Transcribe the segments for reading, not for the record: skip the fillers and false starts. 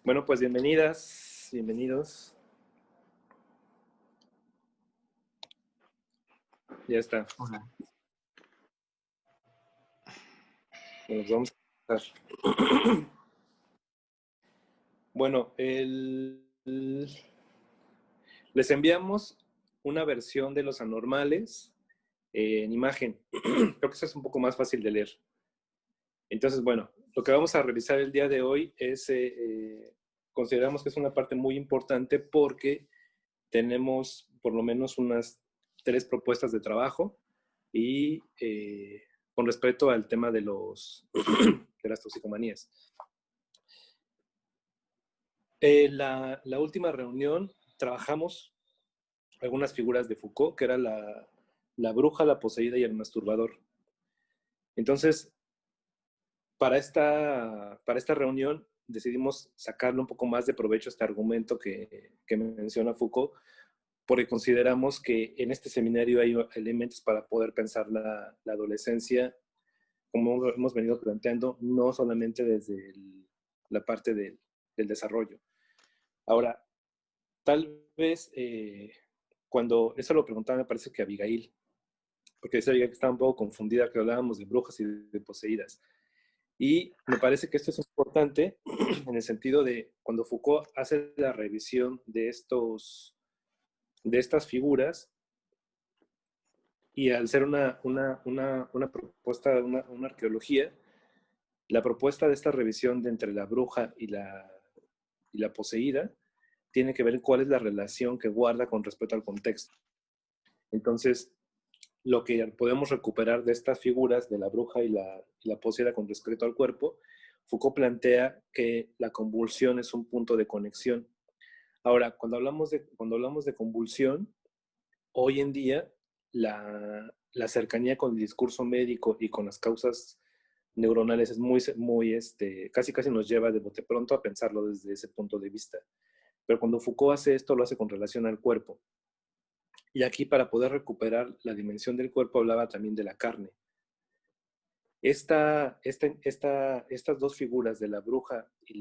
Bueno, pues bienvenidas, bienvenidos. Ya está. Hola. Nos vamos a empezar. Bueno, les enviamos una versión de los anormales en imagen. Creo que eso es un poco más fácil de leer. Entonces, bueno, lo que vamos a revisar el día de hoy es, consideramos que es una parte muy importante porque tenemos por lo menos unas 3 propuestas de trabajo y con respecto al tema de las toxicomanías. La última reunión trabajamos algunas figuras de Foucault, que era la bruja, la poseída y el masturbador. Entonces, para esta reunión decidimos sacarle un poco más de provecho a este argumento que menciona Foucault, porque consideramos que en este seminario hay elementos para poder pensar la adolescencia, como hemos venido planteando, no solamente desde la parte del desarrollo. Ahora, tal vez cuando eso lo preguntaba, me parece que Abigail, porque decía que estaba un poco confundida, que hablábamos de brujas y de poseídas. Y me parece que esto es importante en el sentido de cuando Foucault hace la revisión de estas figuras, y al ser una propuesta, una arqueología, la propuesta de esta revisión de entre la bruja y la poseída tiene que ver cuál es la relación que guarda con respecto al contexto. Entonces, lo que podemos recuperar de estas figuras de la bruja y la poseída con respecto al cuerpo, Foucault plantea que la convulsión es un punto de conexión. Ahora, cuando hablamos de convulsión, hoy en día la cercanía con el discurso médico y con las causas neuronales es muy casi nos lleva de bote pronto a pensarlo desde ese punto de vista. Pero cuando Foucault hace esto, lo hace con relación al cuerpo. Y aquí, para poder recuperar la dimensión del cuerpo, hablaba también de la carne. Estas dos figuras de la bruja y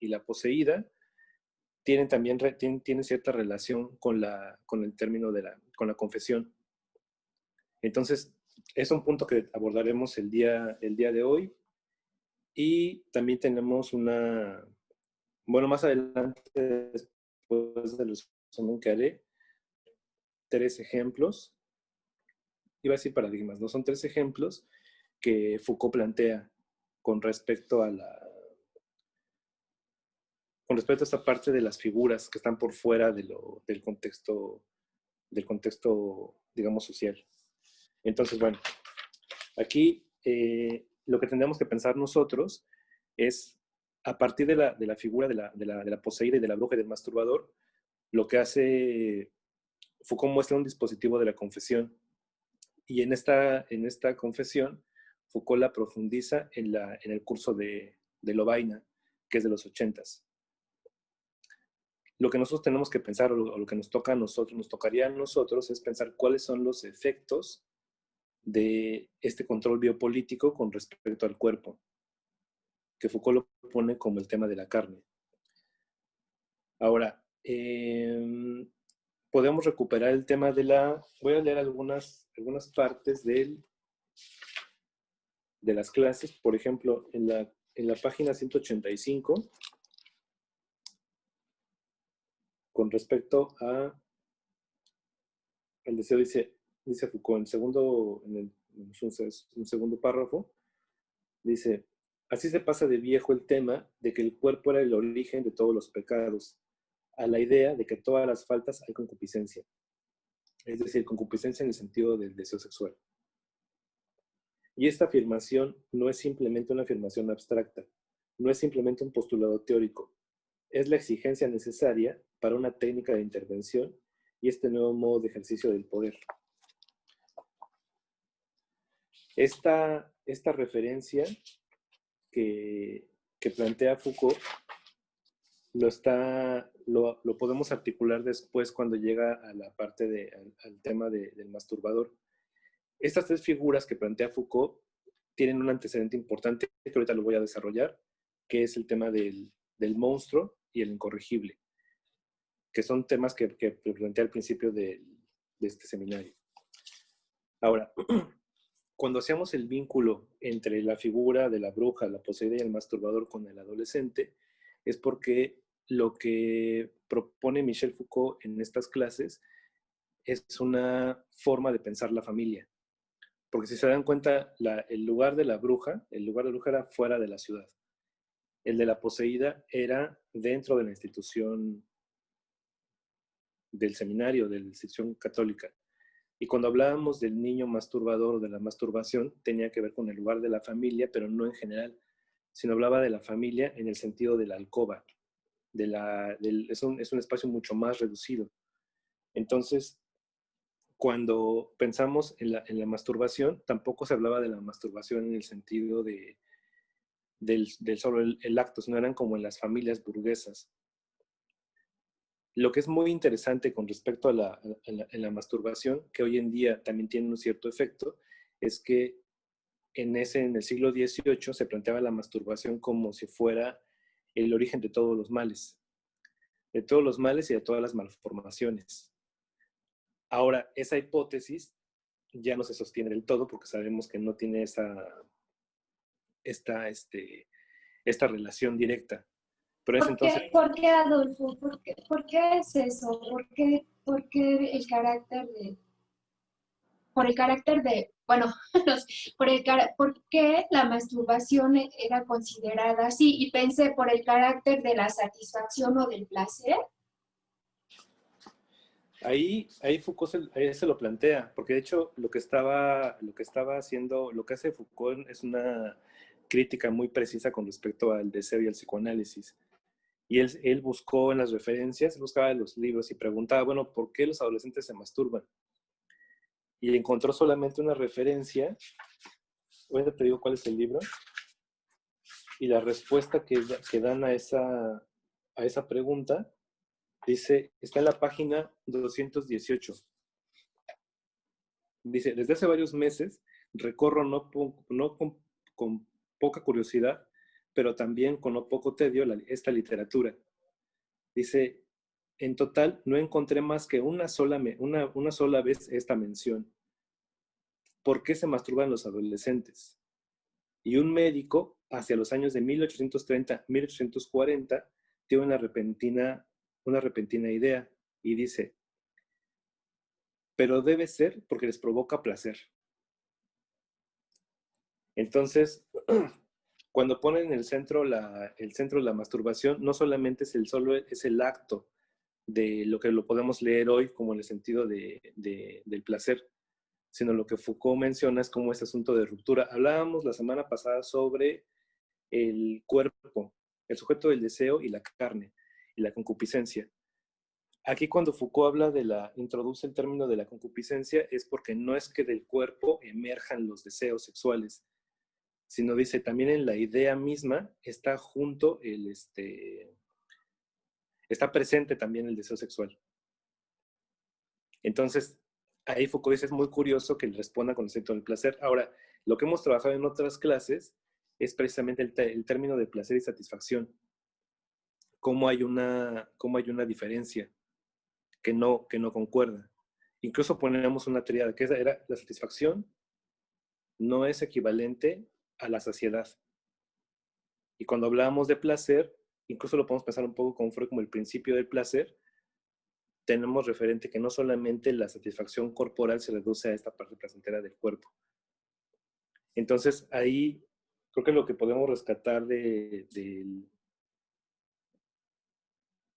la poseída tienen cierta relación con el término con la confesión. Entonces, es un punto que abordaremos el día de hoy. Y también tenemos más adelante, después del resumen que haré, 3 ejemplos. Iba a decir paradigmas, ¿no? Son 3 ejemplos que Foucault plantea con respecto a esta parte de las figuras que están por fuera del contexto, digamos, social. Entonces, bueno, aquí lo que tendríamos que pensar nosotros es, a partir de la figura de la poseída y de la bruja y del masturbador, lo que hace Foucault muestra un dispositivo de la confesión. Y en esta confesión, Foucault la profundiza en el curso de Lovaina, que es de los 80s. Lo que nosotros tenemos que pensar, o lo que nos tocaría a nosotros, es pensar cuáles son los efectos de este control biopolítico con respecto al cuerpo, que Foucault lo pone como el tema de la carne. Ahora, podemos recuperar el tema voy a leer algunas partes de las clases. Por ejemplo, en la página 185, con respecto al deseo, dice Foucault, en un segundo párrafo, dice: así se pasa de viejo el tema de que el cuerpo era el origen de todos los pecados, a la idea de que en todas las faltas hay concupiscencia. Es decir, concupiscencia en el sentido del deseo sexual. Y esta afirmación no es simplemente una afirmación abstracta, no es simplemente un postulado teórico, es la exigencia necesaria para una técnica de intervención y este nuevo modo de ejercicio del poder. Esta referencia que plantea Foucault lo podemos articular después cuando llega a la parte al tema del masturbador. Estas 3 figuras que plantea Foucault tienen un antecedente importante que ahorita lo voy a desarrollar, que es el tema del del monstruo y el incorregible, que son temas que planteé al principio de este seminario. Ahora, cuando hacíamos el vínculo entre la figura de la bruja, la poseída y el masturbador con el adolescente, es porque lo que propone Michel Foucault en estas clases es una forma de pensar la familia. Porque si se dan cuenta, el lugar de la bruja era fuera de la ciudad. El de la poseída era dentro de la institución del seminario, de la institución católica. Y cuando hablábamos del niño masturbador o de la masturbación, tenía que ver con el lugar de la familia, pero no en general, sino hablaba de la familia en el sentido de la alcoba. Es un espacio mucho más reducido. Entonces, cuando pensamos en la masturbación, tampoco se hablaba de la masturbación en el sentido del solo el acto, sino eran como en las familias burguesas. Lo que es muy interesante con respecto a la masturbación, que hoy en día también tiene un cierto efecto, es que en el siglo XVIII se planteaba la masturbación como si fuera el origen de todos los males y de todas las malformaciones. Ahora, esa hipótesis ya no se sostiene del todo porque sabemos que no tiene esta relación directa. Pero es entonces... ¿Por qué, Adolfo? ¿Por qué es eso? Por qué el carácter de... Por el carácter de... Bueno, ¿por qué la masturbación era considerada así? Y pensé por el carácter de la satisfacción o del placer. Ahí Foucault se lo plantea, porque de hecho lo que estaba haciendo, lo que hace Foucault es una crítica muy precisa con respecto al deseo y al psicoanálisis. Y él buscó en las referencias, buscaba en los libros y preguntaba, bueno, ¿por qué los adolescentes se masturban? Y encontró solamente una referencia, ahorita te digo cuál es el libro, y la respuesta que dan a esa pregunta dice, está en la página 218. Dice, desde hace varios meses recorro no con poca curiosidad, pero también con no poco tedio esta literatura. Dice, en total no encontré más que una sola vez esta mención. ¿Por qué se masturban los adolescentes? Y un médico, hacia los años de 1830-1840, tiene una repentina idea y dice, pero debe ser porque les provoca placer. Entonces, cuando ponen en el centro la masturbación, no solamente es el acto de lo que lo podemos leer hoy como en el sentido del placer, sino lo que Foucault menciona es como ese asunto de ruptura. Hablábamos la semana pasada sobre el cuerpo, el sujeto del deseo y la carne, y la concupiscencia. Aquí cuando Foucault introduce el término de la concupiscencia, es porque no es que del cuerpo emerjan los deseos sexuales, sino dice también en la idea misma está está presente también el deseo sexual. Entonces, ahí Foucault dice, es muy curioso que le responda con el concepto del placer. Ahora, lo que hemos trabajado en otras clases es precisamente el término de placer y satisfacción. Cómo hay una diferencia que no concuerda. Incluso ponemos una teoría que era la satisfacción no es equivalente a la saciedad. Y cuando hablábamos de placer, incluso lo podemos pensar un poco como fue como el principio del placer, tenemos referente que no solamente la satisfacción corporal se reduce a esta parte placentera del cuerpo. Entonces, ahí creo que lo que podemos rescatar de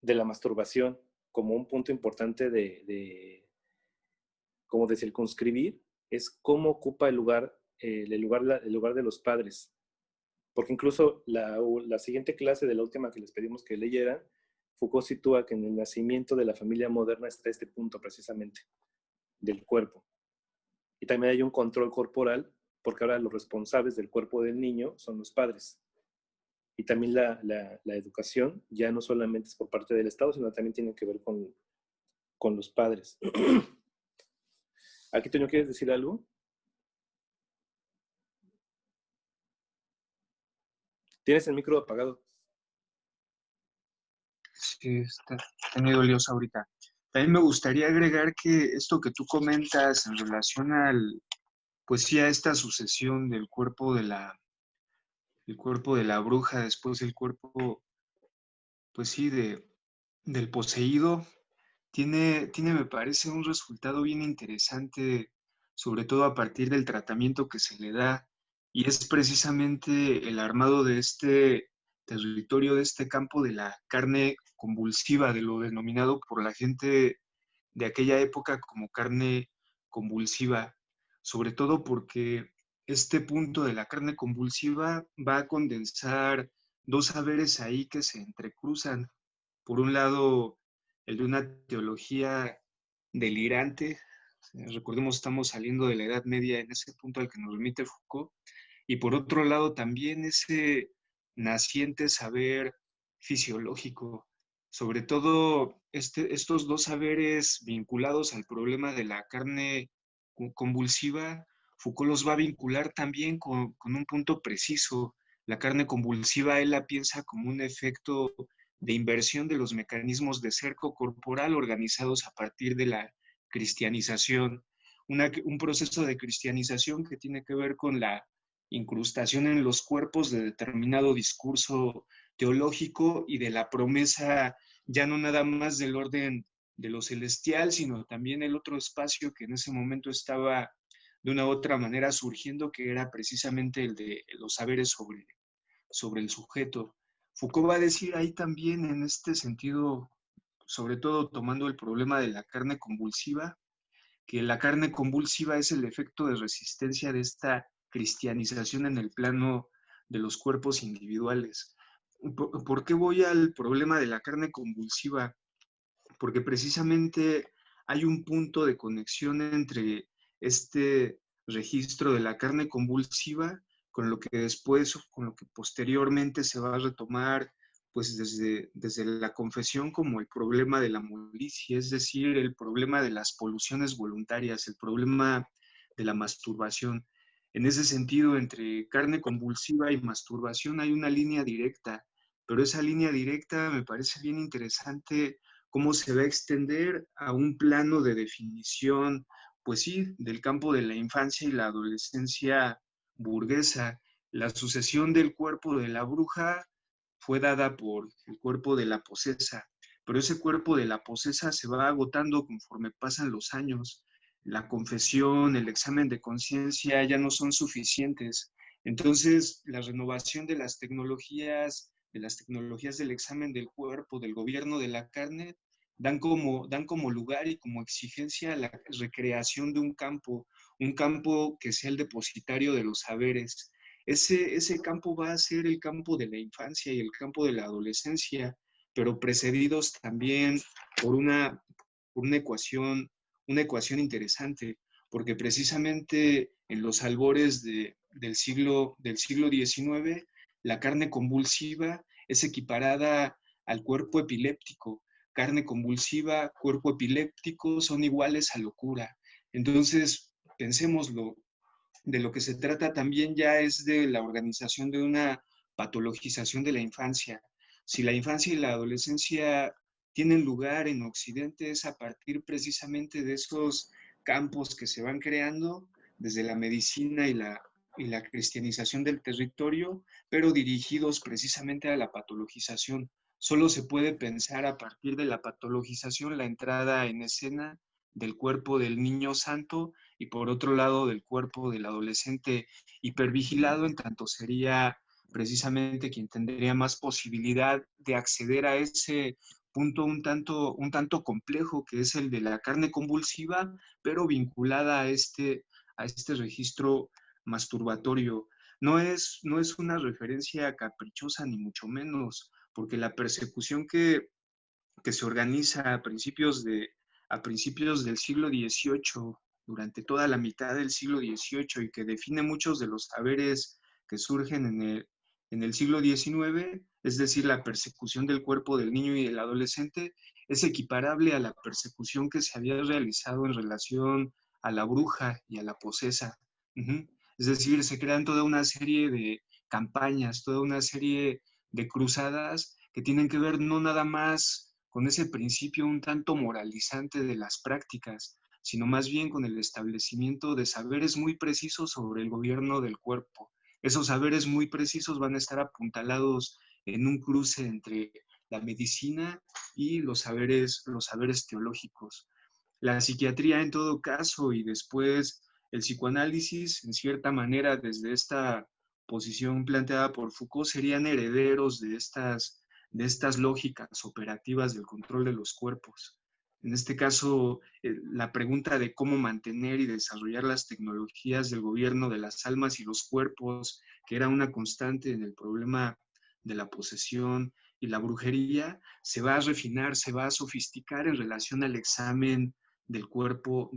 la masturbación como un punto importante como de circunscribir es cómo ocupa el lugar de los padres. Porque incluso la siguiente clase de la última que les pedimos que leyeran, Foucault sitúa que en el nacimiento de la familia moderna está este punto precisamente del cuerpo. Y también hay un control corporal, porque ahora los responsables del cuerpo del niño son los padres. Y también la educación ya no solamente es por parte del Estado, sino también tiene que ver con los padres. Aquí, Toño, ¿quieres decir algo? Tienes el micro apagado. sí, está medio lioso ahorita. También me gustaría agregar que esto que tú comentas en relación pues sí, a esta sucesión del cuerpo el cuerpo de la bruja, después el cuerpo, pues sí, del poseído, me parece, un resultado bien interesante, sobre todo a partir del tratamiento que se le da, y es precisamente el armado de este territorio, de este campo de la carne convulsiva, de lo denominado por la gente de aquella época como carne convulsiva, sobre todo porque este punto de la carne convulsiva va a condensar dos saberes ahí que se entrecruzan. Por un lado, el de una teología delirante. Recordemos, estamos saliendo de la Edad Media en ese punto al que nos remite Foucault. Y por otro lado, también ese naciente saber fisiológico, sobre todo estos dos saberes vinculados al problema de la carne convulsiva. Foucault los va a vincular también con un punto preciso. La carne convulsiva él la piensa como un efecto de inversión de los mecanismos de cerco corporal organizados a partir de la cristianización, un proceso de cristianización que tiene que ver con la incrustación en los cuerpos de determinado discurso teológico y de la promesa ya no nada más del orden de lo celestial, sino también el otro espacio que en ese momento estaba de una u otra manera surgiendo, que era precisamente el de los saberes sobre el sujeto. Foucault va a decir ahí también en este sentido, sobre todo tomando el problema de la carne convulsiva, que la carne convulsiva es el efecto de resistencia de esta cristianización en el plano de los cuerpos individuales. ¿Por qué voy al problema de la carne convulsiva? Porque precisamente hay un punto de conexión entre este registro de la carne convulsiva con lo que después, con lo que posteriormente se va a retomar, pues desde la confesión, como el problema de la molicie, es decir, el problema de las poluciones voluntarias, el problema de la masturbación. En ese sentido, entre carne convulsiva y masturbación hay una línea directa, pero esa línea directa me parece bien interesante cómo se va a extender a un plano de definición, pues sí, del campo de la infancia y la adolescencia burguesa. La sucesión del cuerpo de la bruja fue dada por el cuerpo de la posesa, pero ese cuerpo de la posesa se va agotando conforme pasan los años. La confesión, el examen de conciencia ya no son suficientes. Entonces, la renovación de las tecnologías del examen del cuerpo, del gobierno de la carne, dan como lugar y como exigencia la recreación de un campo que sea el depositario de los saberes. Ese campo va a ser el campo de la infancia y el campo de la adolescencia, pero precedidos también por por una ecuación interesante, porque precisamente en los albores del siglo XIX, la carne convulsiva es equiparada al cuerpo epiléptico. Carne convulsiva, cuerpo epiléptico son iguales a locura. Entonces, pensémoslo, de lo que se trata también ya es de la organización de una patologización de la infancia. Si la infancia y la adolescencia tienen lugar en Occidente es a partir precisamente de esos campos que se van creando desde la medicina y la cristianización del territorio, pero dirigidos precisamente a la patologización. Solo se puede pensar a partir de la patologización la entrada en escena del cuerpo del niño santo y por otro lado del cuerpo del adolescente hipervigilado, en tanto sería precisamente quien tendría más posibilidad de acceder a ese punto un tanto complejo que es el de la carne convulsiva, pero vinculada a este registro masturbatorio. No es una referencia caprichosa ni mucho menos, porque la persecución que se organiza a principios del siglo XVIII, durante toda la mitad del siglo XVIII y que define muchos de los saberes que surgen en el siglo XIX, es decir, la persecución del cuerpo del niño y del adolescente, es equiparable a la persecución que se había realizado en relación a la bruja y a la posesa. Es decir, se crean toda una serie de campañas, toda una serie de cruzadas que tienen que ver no nada más con ese principio un tanto moralizante de las prácticas, sino más bien con el establecimiento de saberes muy precisos sobre el gobierno del cuerpo. Esos saberes muy precisos van a estar apuntalados en un cruce entre la medicina y los saberes teológicos. La psiquiatría en todo caso y después el psicoanálisis, en cierta manera, desde esta posición planteada por Foucault, serían herederos de estas lógicas operativas del control de los cuerpos. En este caso, la pregunta de cómo mantener y desarrollar las tecnologías del gobierno de las almas y los cuerpos, que era una constante en el problema de la posesión y la brujería, se va a refinar, se va a sofisticar en relación al examen del cuerpo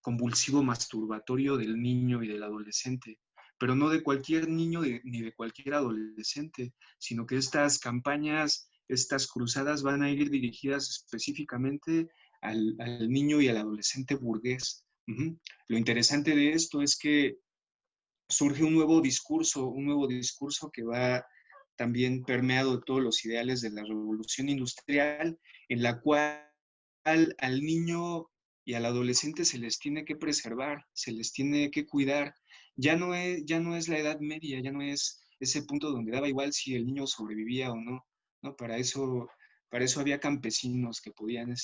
convulsivo masturbatorio del niño y del adolescente, pero no de cualquier niño ni de cualquier adolescente, sino que estas campañas, estas cruzadas van a ir dirigidas específicamente al niño y al adolescente burgués. Lo interesante de esto es que surge un nuevo discurso que va también permeado de todos los ideales de la revolución industrial, en la cual al niño y al adolescente se les tiene que preservar, se les tiene que cuidar. Ya no es la Edad Media, ya no es ese punto donde daba igual si el niño sobrevivía o no, ¿no? Para eso había campesinos que podían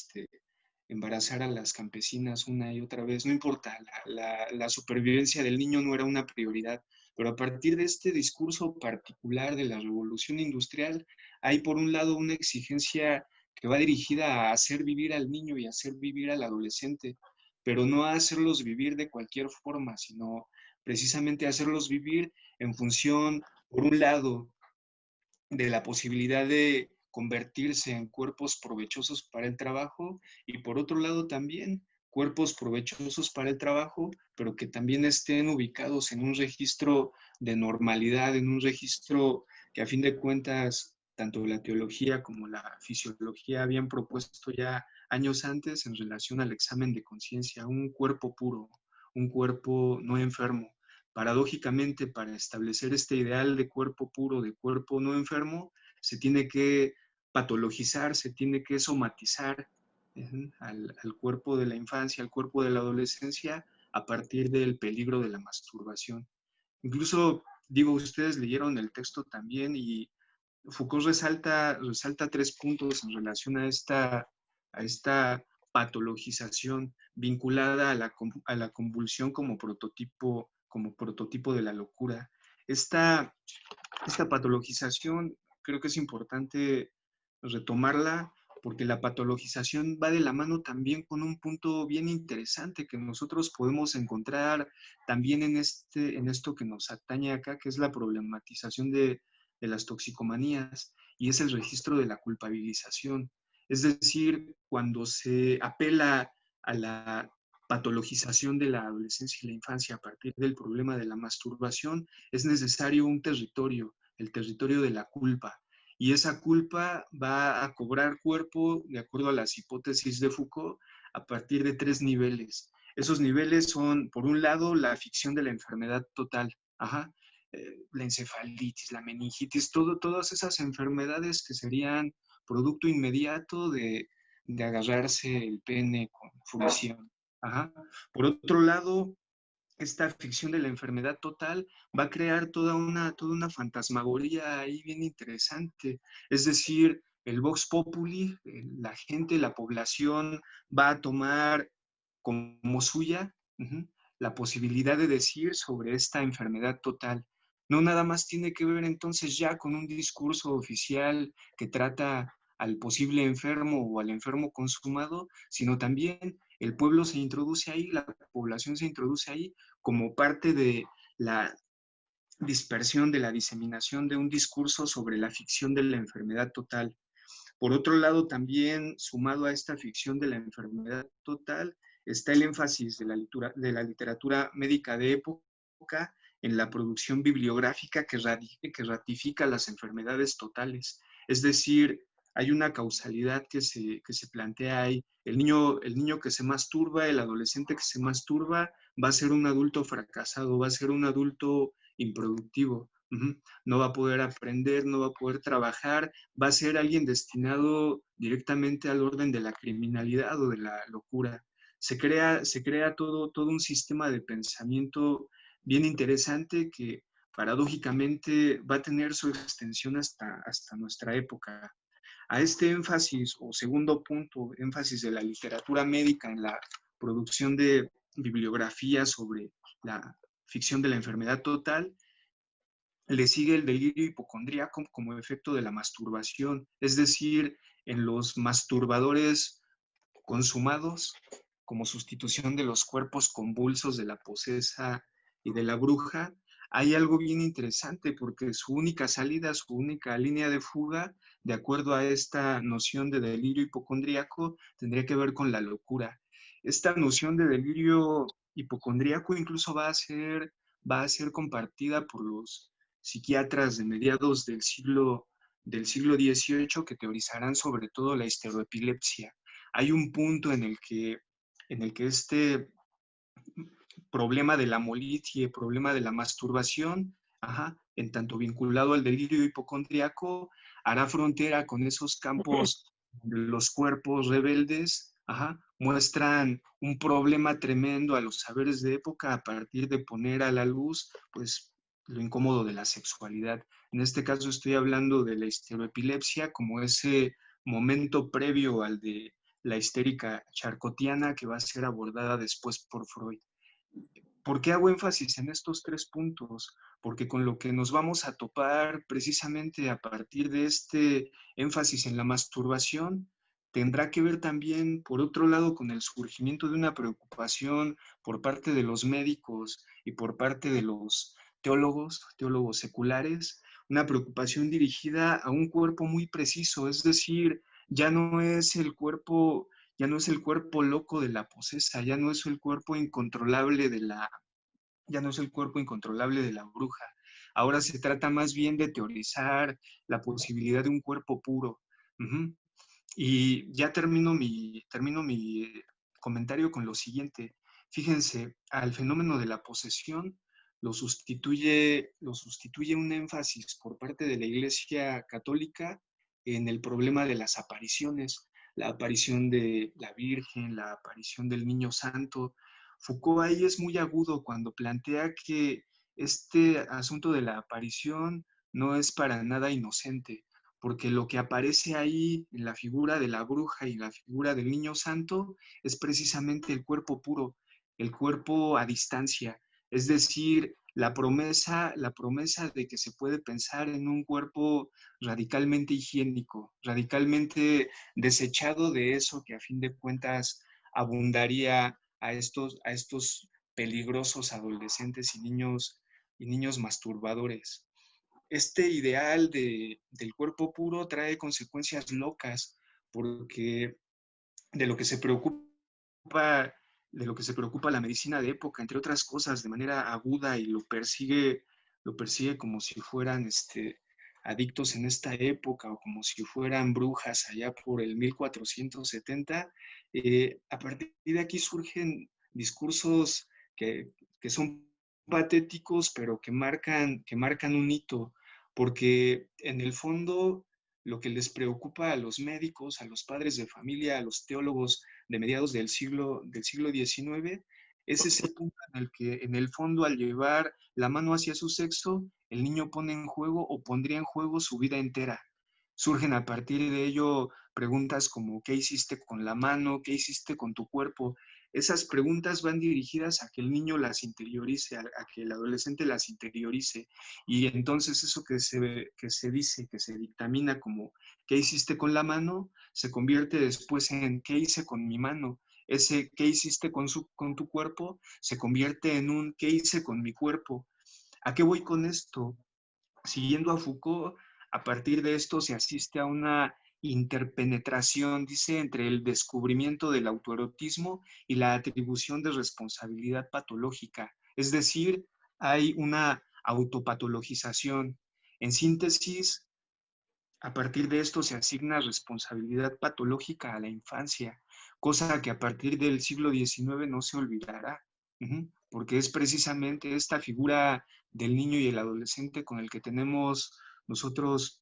embarazar a las campesinas una y otra vez, no importa, la supervivencia del niño no era una prioridad, pero a partir de este discurso particular de la revolución industrial, hay por un lado una exigencia que va dirigida a hacer vivir al niño y a hacer vivir al adolescente, pero no a hacerlos vivir de cualquier forma, sino precisamente a hacerlos vivir en función, por un lado, de la posibilidad de convertirse en cuerpos provechosos para el trabajo y por otro lado también cuerpos provechosos para el trabajo, pero que también estén ubicados en un registro de normalidad, en un registro que a fin de cuentas tanto la teología como la fisiología habían propuesto ya años antes en relación al examen de conciencia, un cuerpo puro, un cuerpo no enfermo. Paradójicamente, para establecer este ideal de cuerpo puro, de cuerpo no enfermo, se tiene que patologizar, se tiene que somatizar al cuerpo de la infancia, al cuerpo de la adolescencia, a partir del peligro de la masturbación. Incluso, digo, ustedes leyeron el texto también y Foucault resalta 3 puntos en relación a esta patologización vinculada a la convulsión como prototipo de la locura. Esta patologización creo que es importante retomarla porque la patologización va de la mano también con un punto bien interesante que nosotros podemos encontrar también en esto que nos atañe acá, que es la problematización de las toxicomanías, y es el registro de la culpabilización. Es decir, cuando se apela a la patologización de la adolescencia y la infancia a partir del problema de la masturbación, es necesario un territorio, el territorio de la culpa. Y esa culpa va a cobrar cuerpo, de acuerdo a las hipótesis de Foucault, a partir de 3 niveles. Esos niveles son, por un lado, la ficción de la enfermedad total. La encefalitis, la meningitis, todas esas enfermedades que serían producto inmediato de agarrarse el pene con fruición. Por otro lado, esta ficción de la enfermedad total va a crear toda una fantasmagoría ahí bien interesante. Es decir, el Vox Populi, la gente, la población va a tomar como suya la posibilidad de decir sobre esta enfermedad total. No nada más tiene que ver entonces ya con un discurso oficial que trata al posible enfermo o al enfermo consumado, sino también el pueblo se introduce ahí, la población se introduce ahí como parte de la dispersión, de la diseminación de un discurso sobre la ficción de la enfermedad total. Por otro lado, también sumado a esta ficción de la enfermedad total, está el énfasis de la literatura médica de época en la producción bibliográfica que ratifica las enfermedades totales. Es decir, hay una causalidad que se plantea ahí. El niño que se masturba, el adolescente que se masturba, va a ser un adulto fracasado, va a ser un adulto improductivo. No va a poder aprender, no va a poder trabajar, va a ser alguien destinado directamente al orden de la criminalidad o de la locura. Se crea todo un sistema de pensamiento bien interesante que paradójicamente va a tener su extensión hasta nuestra época. A este énfasis o segundo punto, énfasis de la literatura médica en la producción de bibliografía sobre la ficción de la enfermedad total, le sigue el delirio hipocondríaco como efecto de la masturbación, es decir, en los masturbadores consumados como sustitución de los cuerpos convulsos de la posesa y de la bruja, hay algo bien interesante porque su única salida, su única línea de fuga, de acuerdo a esta noción de delirio hipocondríaco, tendría que ver con la locura. Esta noción de delirio hipocondríaco incluso va a ser compartida por los psiquiatras de mediados del siglo XVIII que teorizarán sobre todo la histeroepilepsia. Hay un punto en el que este problema de la molicie, problema de la masturbación, en tanto vinculado al delirio hipocondriaco, hará frontera con esos campos donde los cuerpos rebeldes, muestran un problema tremendo a los saberes de época a partir de poner a la luz, pues, lo incómodo de la sexualidad. En este caso estoy hablando de la histeroepilepsia como ese momento previo al de la histérica charcotiana que va a ser abordada después por Freud. ¿Por qué hago énfasis en estos tres puntos? Porque con lo que nos vamos a topar precisamente a partir de este énfasis en la masturbación, tendrá que ver también, por otro lado, con el surgimiento de una preocupación por parte de los médicos y por parte de los teólogos seculares, una preocupación dirigida a un cuerpo muy preciso, es decir, ya no es el cuerpo loco de la posesa, ya no es el cuerpo incontrolable de la bruja. Ahora se trata más bien de teorizar la posibilidad de un cuerpo puro. Uh-huh. Y ya termino mi comentario con lo siguiente. Fíjense, al fenómeno de la posesión lo sustituye un énfasis por parte de la Iglesia Católica en el problema de las apariciones, la aparición de la Virgen, la aparición del Niño Santo. Foucault ahí es muy agudo cuando plantea que este asunto de la aparición no es para nada inocente, porque lo que aparece ahí en la figura de la bruja y la figura del Niño Santo es precisamente el cuerpo puro, el cuerpo a distancia, es decir, la promesa de que se puede pensar en un cuerpo radicalmente higiénico, radicalmente desechado de eso que a fin de cuentas abundaría a estos peligrosos adolescentes y niños masturbadores. Este ideal del cuerpo puro trae consecuencias locas porque de lo que se preocupa, de lo que se preocupa la medicina de época, entre otras cosas, de manera aguda y lo persigue como si fueran adictos en esta época o como si fueran brujas allá por el 1470, a partir de aquí surgen discursos que son patéticos, pero que marcan un hito, porque en el fondo lo que les preocupa a los médicos, a los padres de familia, a los teólogos de mediados del siglo XIX, es ese punto en el que, en el fondo, al llevar la mano hacia su sexo, el niño pone en juego o pondría en juego su vida entera. Surgen a partir de ello preguntas como ¿qué hiciste con la mano? ¿Qué hiciste con tu cuerpo? Esas preguntas van dirigidas a que el niño las interiorice, a que el adolescente las interiorice. Y entonces eso que se dice, que se dictamina como ¿qué hiciste con la mano? Se convierte después en ¿qué hice con mi mano? Ese ¿qué hiciste con tu cuerpo? Se convierte en un ¿qué hice con mi cuerpo? ¿A qué voy con esto? Siguiendo a Foucault, a partir de esto se asiste a una interpenetración, dice, entre el descubrimiento del autoerotismo y la atribución de responsabilidad patológica. Es decir, hay una autopatologización. En síntesis, a partir de esto se asigna responsabilidad patológica a la infancia, cosa que a partir del siglo XIX no se olvidará, porque es precisamente esta figura del niño y el adolescente con el que tenemos nosotros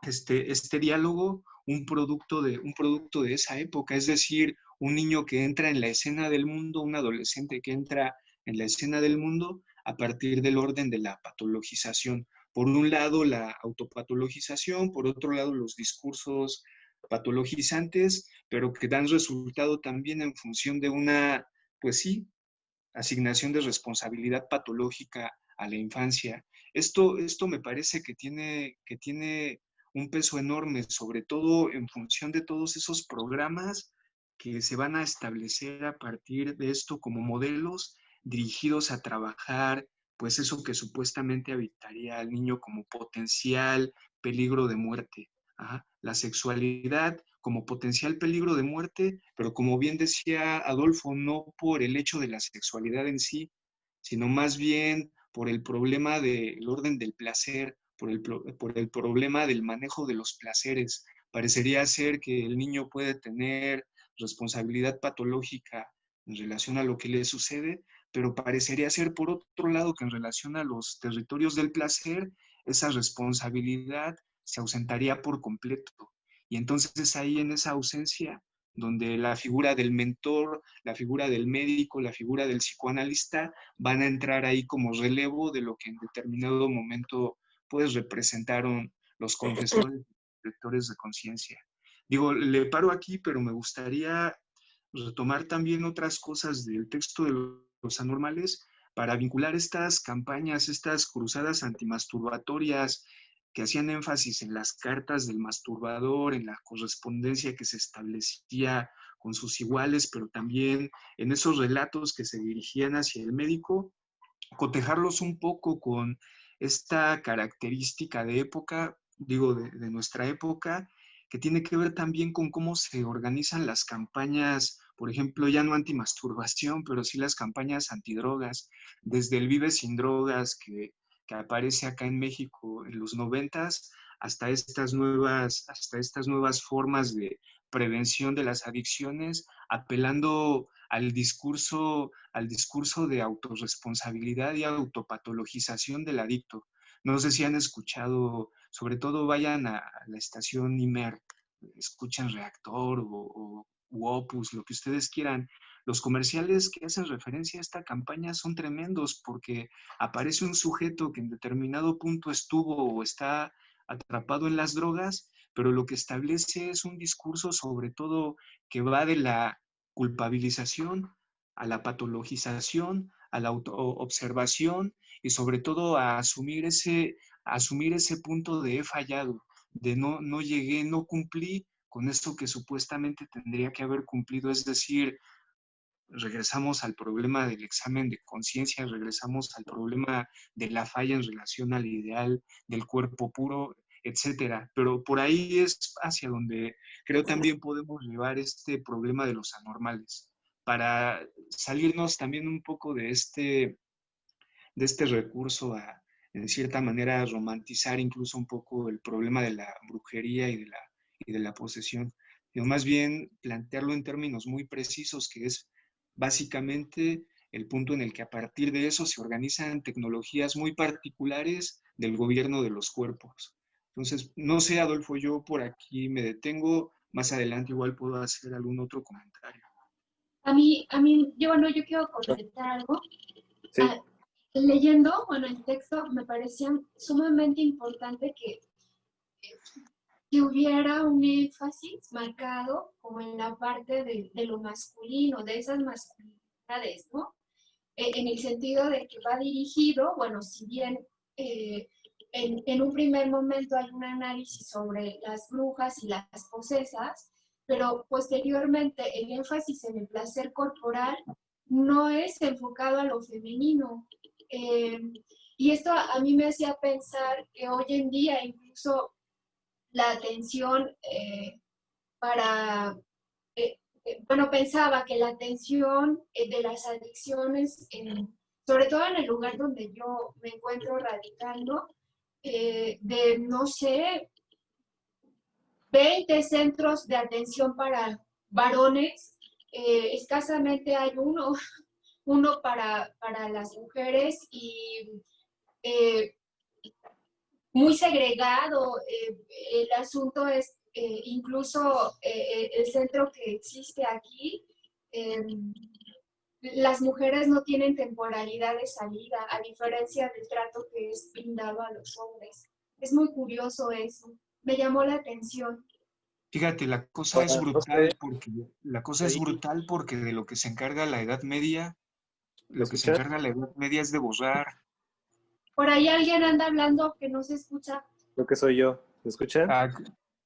este diálogo un producto de esa época, es decir, un niño que entra en la escena del mundo, un adolescente que entra en la escena del mundo a partir del orden de la patologización. Por un lado, la autopatologización, por otro lado, los discursos patologizantes, pero que dan resultado también en función de una, pues sí, asignación de responsabilidad patológica a la infancia. Esto me parece que tiene un peso enorme, sobre todo en función de todos esos programas que se van a establecer a partir de esto como modelos dirigidos a trabajar, pues eso que supuestamente habitaría al niño como potencial peligro de muerte. Ajá. La sexualidad como potencial peligro de muerte, pero como bien decía Adolfo, no por el hecho de la sexualidad en sí, sino más bien por el problema del orden del placer, por el problema del manejo de los placeres. Parecería ser que el niño puede tener responsabilidad patológica en relación a lo que le sucede, pero parecería ser por otro lado que en relación a los territorios del placer, esa responsabilidad se ausentaría por completo. Y entonces es ahí en esa ausencia donde la figura del mentor, la figura del médico, la figura del psicoanalista van a entrar ahí como relevo de lo que en determinado momento pues representaron los confesores, lectores de conciencia. Digo, le paro aquí, pero me gustaría retomar también otras cosas del texto de los anormales para vincular estas campañas, estas cruzadas antimasturbatorias que hacían énfasis en las cartas del masturbador, en la correspondencia que se establecía con sus iguales, pero también en esos relatos que se dirigían hacia el médico, cotejarlos un poco con esta característica de época, digo, de nuestra época, que tiene que ver también con cómo se organizan las campañas, por ejemplo, ya no antimasturbación, pero sí las campañas antidrogas, desde el Vive Sin Drogas, que aparece acá en México en los 90s, hasta estas nuevas formas de prevención de las adicciones, apelando al discurso de autorresponsabilidad y autopatologización del adicto. No sé si han escuchado, sobre todo vayan a la estación IMER, escuchan Reactor u Opus, lo que ustedes quieran. Los comerciales que hacen referencia a esta campaña son tremendos porque aparece un sujeto que en determinado punto estuvo o está atrapado en las drogas, pero lo que establece es un discurso sobre todo que va de la culpabilización a la patologización, a la autoobservación y sobre todo a asumir ese punto de he fallado, de no llegué, no cumplí con esto que supuestamente tendría que haber cumplido, es decir, regresamos al problema del examen de conciencia, regresamos al problema de la falla en relación al ideal del cuerpo puro, etcétera. Pero por ahí es hacia donde creo también podemos llevar este problema de los anormales, para salirnos también un poco de este recurso a, en cierta manera, romantizar incluso un poco el problema de la brujería y de la posesión, sino más bien plantearlo en términos muy precisos, que es básicamente el punto en el que a partir de eso se organizan tecnologías muy particulares del gobierno de los cuerpos. Entonces, no sé, Adolfo, yo por aquí me detengo, más adelante igual puedo hacer algún otro comentario. Bueno, yo quiero comentar algo. Sí. Leyendo, bueno, el texto me parecía sumamente importante que hubiera un énfasis marcado como en la parte de lo masculino, de esas masculinidades, ¿no? En el sentido de que va dirigido, bueno, si bien en un primer momento hay un análisis sobre las brujas y las posesas, pero posteriormente el énfasis en el placer corporal no es enfocado a lo femenino. Y esto a mí me hacía pensar que hoy en día incluso la atención para, bueno, pensaba que la atención de las adicciones, sobre todo en el lugar donde yo me encuentro radicando, de, no sé, 20 centros de atención para varones, escasamente hay uno para las mujeres y muy segregado. El asunto es incluso el centro que existe aquí. Las mujeres no tienen temporalidad de salida, a diferencia del trato que es brindado a los hombres. Es muy curioso eso. Me llamó la atención. Fíjate, Ahora, no sé, la cosa es ahí, brutal porque de lo que se encarga la Edad Media, ¿me lo que se escuchan? encarga la Edad Media es de borrar. Por ahí alguien anda hablando que no se escucha. Creo que soy yo. ¿Me escuchan? Ah,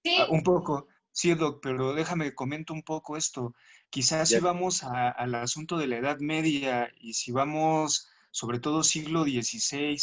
Sí, un poco, sí, Doc, pero déjame comento un poco esto. Quizás si Ya. vamos al asunto de la Edad Media y si vamos sobre todo siglo XVI,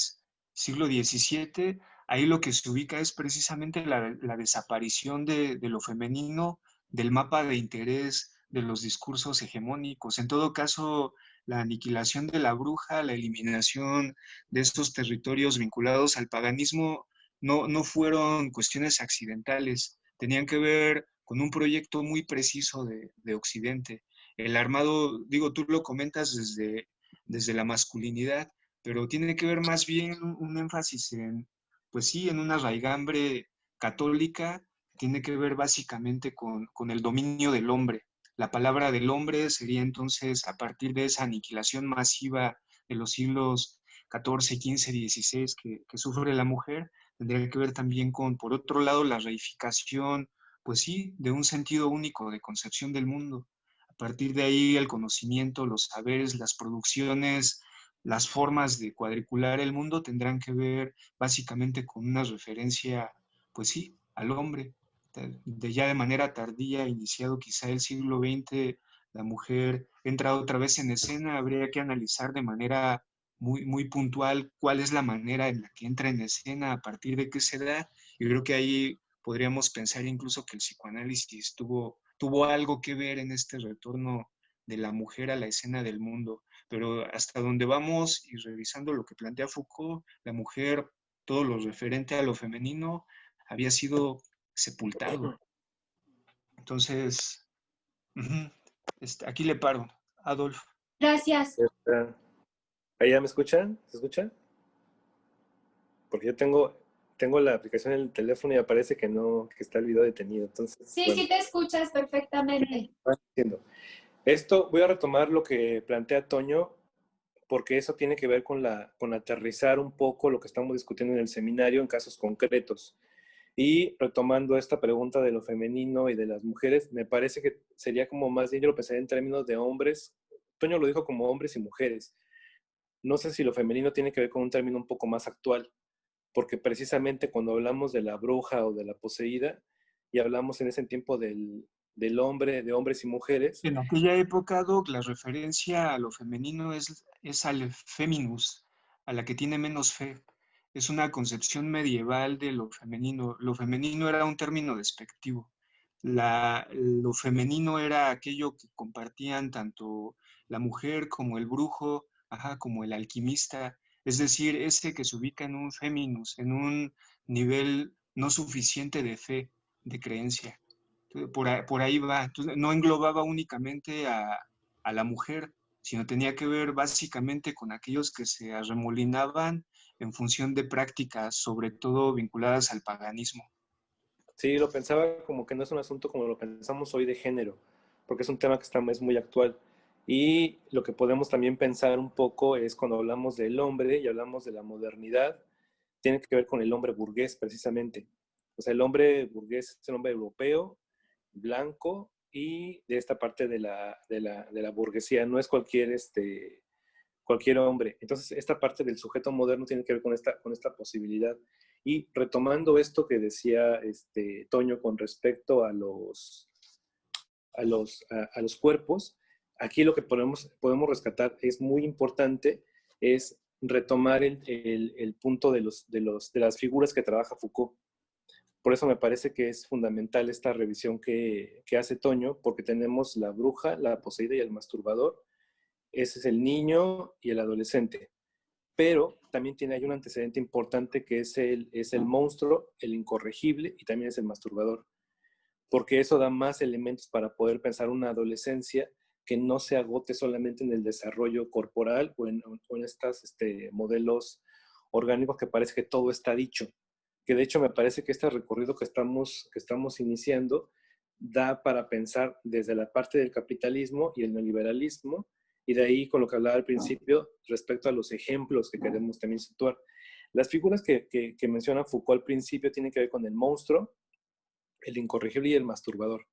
siglo XVII, ahí lo que se ubica es precisamente la desaparición de lo femenino del mapa de interés de los discursos hegemónicos. En todo caso, la aniquilación de la bruja, la eliminación de estos territorios vinculados al paganismo no fueron cuestiones accidentales, tenían que ver con un proyecto muy preciso de Occidente. El armado, digo, tú lo comentas desde la masculinidad, pero tiene que ver más bien un énfasis en, pues sí, en una raigambre católica, tiene que ver básicamente con el dominio del hombre. La palabra del hombre sería entonces, a partir de esa aniquilación masiva de los siglos XIV, XV, XVI que sufre la mujer, tendría que ver también con, por otro lado, la reificación, pues sí, de un sentido único de concepción del mundo. A partir de ahí, el conocimiento, los saberes, las producciones, las formas de cuadricular el mundo tendrán que ver básicamente con una referencia, pues sí, al hombre. De ya de manera tardía, iniciado quizá el siglo XX, la mujer entra otra vez en escena, habría que analizar de manera muy puntual cuál es la manera en la que entra en escena, a partir de qué se da. Y creo que ahí podríamos pensar incluso que el psicoanálisis tuvo algo que ver en este retorno de la mujer a la escena del mundo. Pero hasta donde vamos y revisando lo que plantea Foucault, la mujer, todo lo referente a lo femenino, había sido sepultado. Entonces, aquí le paro. Adolf. gracias. ¿Ahí ya me escuchan? ¿Se escuchan? Porque yo tengo la aplicación en el teléfono y aparece que no, que está el video detenido. Entonces, Sí, bueno, sí te escuchas perfectamente. entiendo. Esto voy a retomar lo que plantea Toño, porque eso tiene que ver con aterrizar un poco lo que estamos discutiendo en el seminario en casos concretos. Y retomando esta pregunta de lo femenino y de las mujeres, me parece que sería como más bien, yo lo pensaría en términos de hombres. Toño lo dijo como hombres y mujeres. No sé si lo femenino tiene que ver con un término un poco más actual, porque precisamente cuando hablamos de la bruja o de la poseída, y hablamos en ese tiempo del hombre, de hombres y mujeres. En aquella época, Doc, la referencia a lo femenino es al feminus, a la que tiene menos fe. Es una concepción medieval de lo femenino. Lo femenino era un término despectivo. Lo femenino era aquello que compartían tanto la mujer como el brujo, ajá, como el alquimista. Es decir, ese que se ubica en un feminus, en un nivel no suficiente de fe, de creencia. Por ahí va. Entonces, no englobaba únicamente a la mujer, sino tenía que ver básicamente con aquellos que se arremolinaban en función de prácticas, sobre todo vinculadas al paganismo. Sí, lo pensaba como que no es un asunto como lo pensamos hoy de género, porque es un tema que es muy actual. Y lo que podemos también pensar un poco es cuando hablamos del hombre y hablamos de la modernidad, tiene que ver con el hombre burgués precisamente. O sea, el hombre burgués es el hombre europeo, blanco y de esta parte de la burguesía, no es cualquier hombre. Entonces, esta parte del sujeto moderno tiene que ver con esta posibilidad. Y retomando esto que decía Toño con respecto a los cuerpos, aquí lo que podemos rescatar es muy importante, es retomar el punto de las figuras que trabaja Foucault. Por eso me parece que es fundamental esta revisión que hace Toño, porque tenemos la bruja, la poseída y el masturbador. Ese es el niño y el adolescente. Pero también hay un antecedente importante que es el monstruo, el incorregible y también es el masturbador. Porque eso da más elementos para poder pensar una adolescencia que no se agote solamente en el desarrollo corporal o en estos modelos orgánicos que parece que todo está dicho. que de hecho me parece que este recorrido que estamos iniciando da para pensar desde la parte del capitalismo y el neoliberalismo, y de ahí con lo que hablaba al principio respecto a los ejemplos que queremos también situar. Las figuras que menciona Foucault al principio tienen que ver con el monstruo, el incorregible y el masturbador.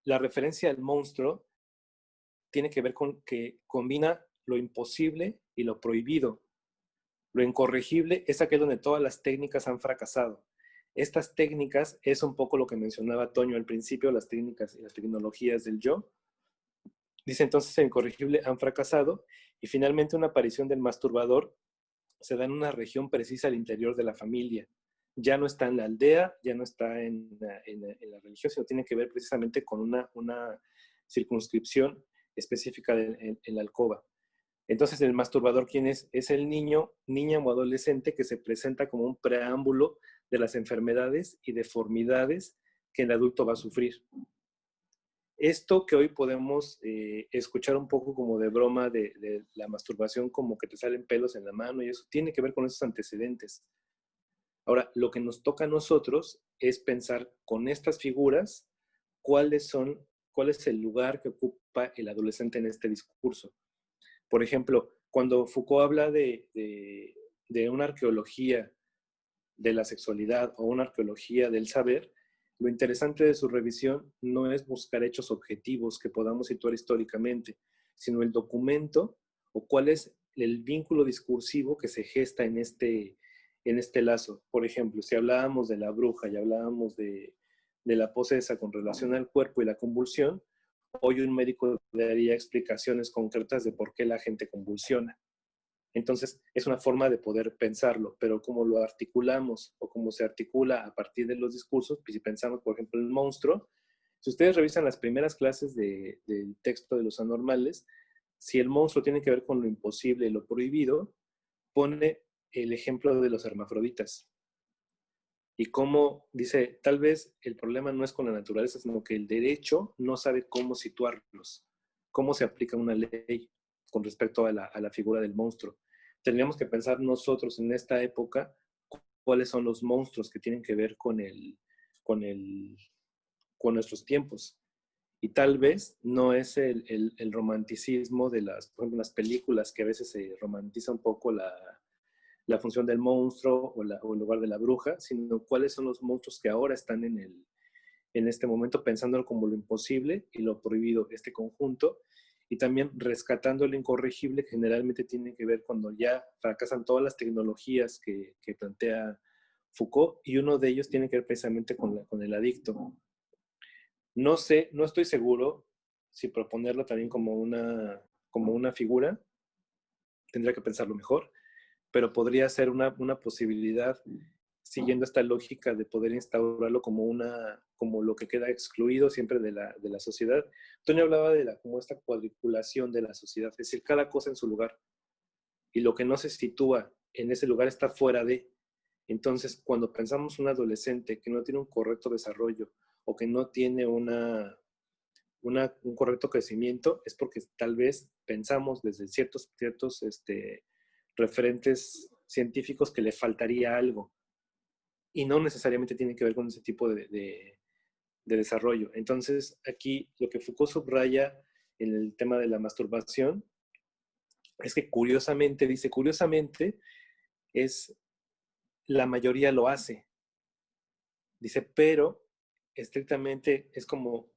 La referencia al monstruo tiene que ver con que combina lo imposible y lo prohibido. Lo incorregible es aquel donde todas las técnicas han fracasado. Estas técnicas es un poco lo que mencionaba Toño al principio, las técnicas y las tecnologías del yo. Dice entonces el incorregible han fracasado y finalmente una aparición del masturbador se da en una región precisa al interior de la familia. Ya no está en la aldea, ya no está en la religión, sino tiene que ver precisamente con una circunscripción específica en la alcoba. Entonces, el masturbador, ¿quién es? Es el niño, niña o adolescente que se presenta como un preámbulo de las enfermedades y deformidades que el adulto va a sufrir. Esto que hoy podemos escuchar un poco como de broma de la masturbación, como que te salen pelos en la mano y eso, tiene que ver con esos antecedentes. Ahora, lo que nos toca a nosotros es pensar con estas figuras cuál es el lugar que ocupa el adolescente en este discurso. Por ejemplo, cuando Foucault habla de una arqueología de la sexualidad o una arqueología del saber, lo interesante de su revisión no es buscar hechos objetivos que podamos situar históricamente, sino el documento o cuál es el vínculo discursivo que se gesta en este lazo. Por ejemplo, si hablábamos de la bruja y hablábamos de la pose esa con relación al cuerpo y la convulsión, hoy un médico daría explicaciones concretas de por qué la gente convulsiona. Entonces, es una forma de poder pensarlo, pero como lo articulamos o como se articula a partir de los discursos, pues si pensamos, por ejemplo, en el monstruo, si ustedes revisan las primeras clases del texto de los anormales, si el monstruo tiene que ver con lo imposible y lo prohibido, pone el ejemplo de los hermafroditas. Y cómo dice, tal vez el problema no es con la naturaleza, sino que el derecho no sabe cómo situarlos, cómo se aplica una ley con respecto a la figura del monstruo. Tendríamos que pensar nosotros en esta época cuáles son los monstruos que tienen que ver con nuestros tiempos. Y tal vez no es el romanticismo de por ejemplo, las películas, que a veces se romantiza un poco la función del monstruo o el lugar de la bruja, sino cuáles son los monstruos que ahora están en este momento, pensándolo como lo imposible y lo prohibido, este conjunto, y también rescatando lo incorregible, que generalmente tiene que ver cuando ya fracasan todas las tecnologías que plantea Foucault, y uno de ellos tiene que ver precisamente con el adicto. No sé, no estoy seguro si proponerlo también como una figura, tendría que pensarlo mejor, pero podría ser una posibilidad, siguiendo esta lógica de poder instaurarlo como lo que queda excluido siempre de la sociedad. Antonio hablaba de como esta cuadriculación de la sociedad, es decir, cada cosa en su lugar, y lo que no se sitúa en ese lugar está fuera de. Entonces, cuando pensamos un adolescente que no tiene un correcto desarrollo o que no tiene un correcto crecimiento, es porque tal vez pensamos desde ciertos referentes científicos que le faltaría algo, y no necesariamente tiene que ver con ese tipo de desarrollo. Entonces, aquí lo que Foucault subraya en el tema de la masturbación es que curiosamente, dice, curiosamente, la mayoría lo hace. Dice, pero estrictamente es como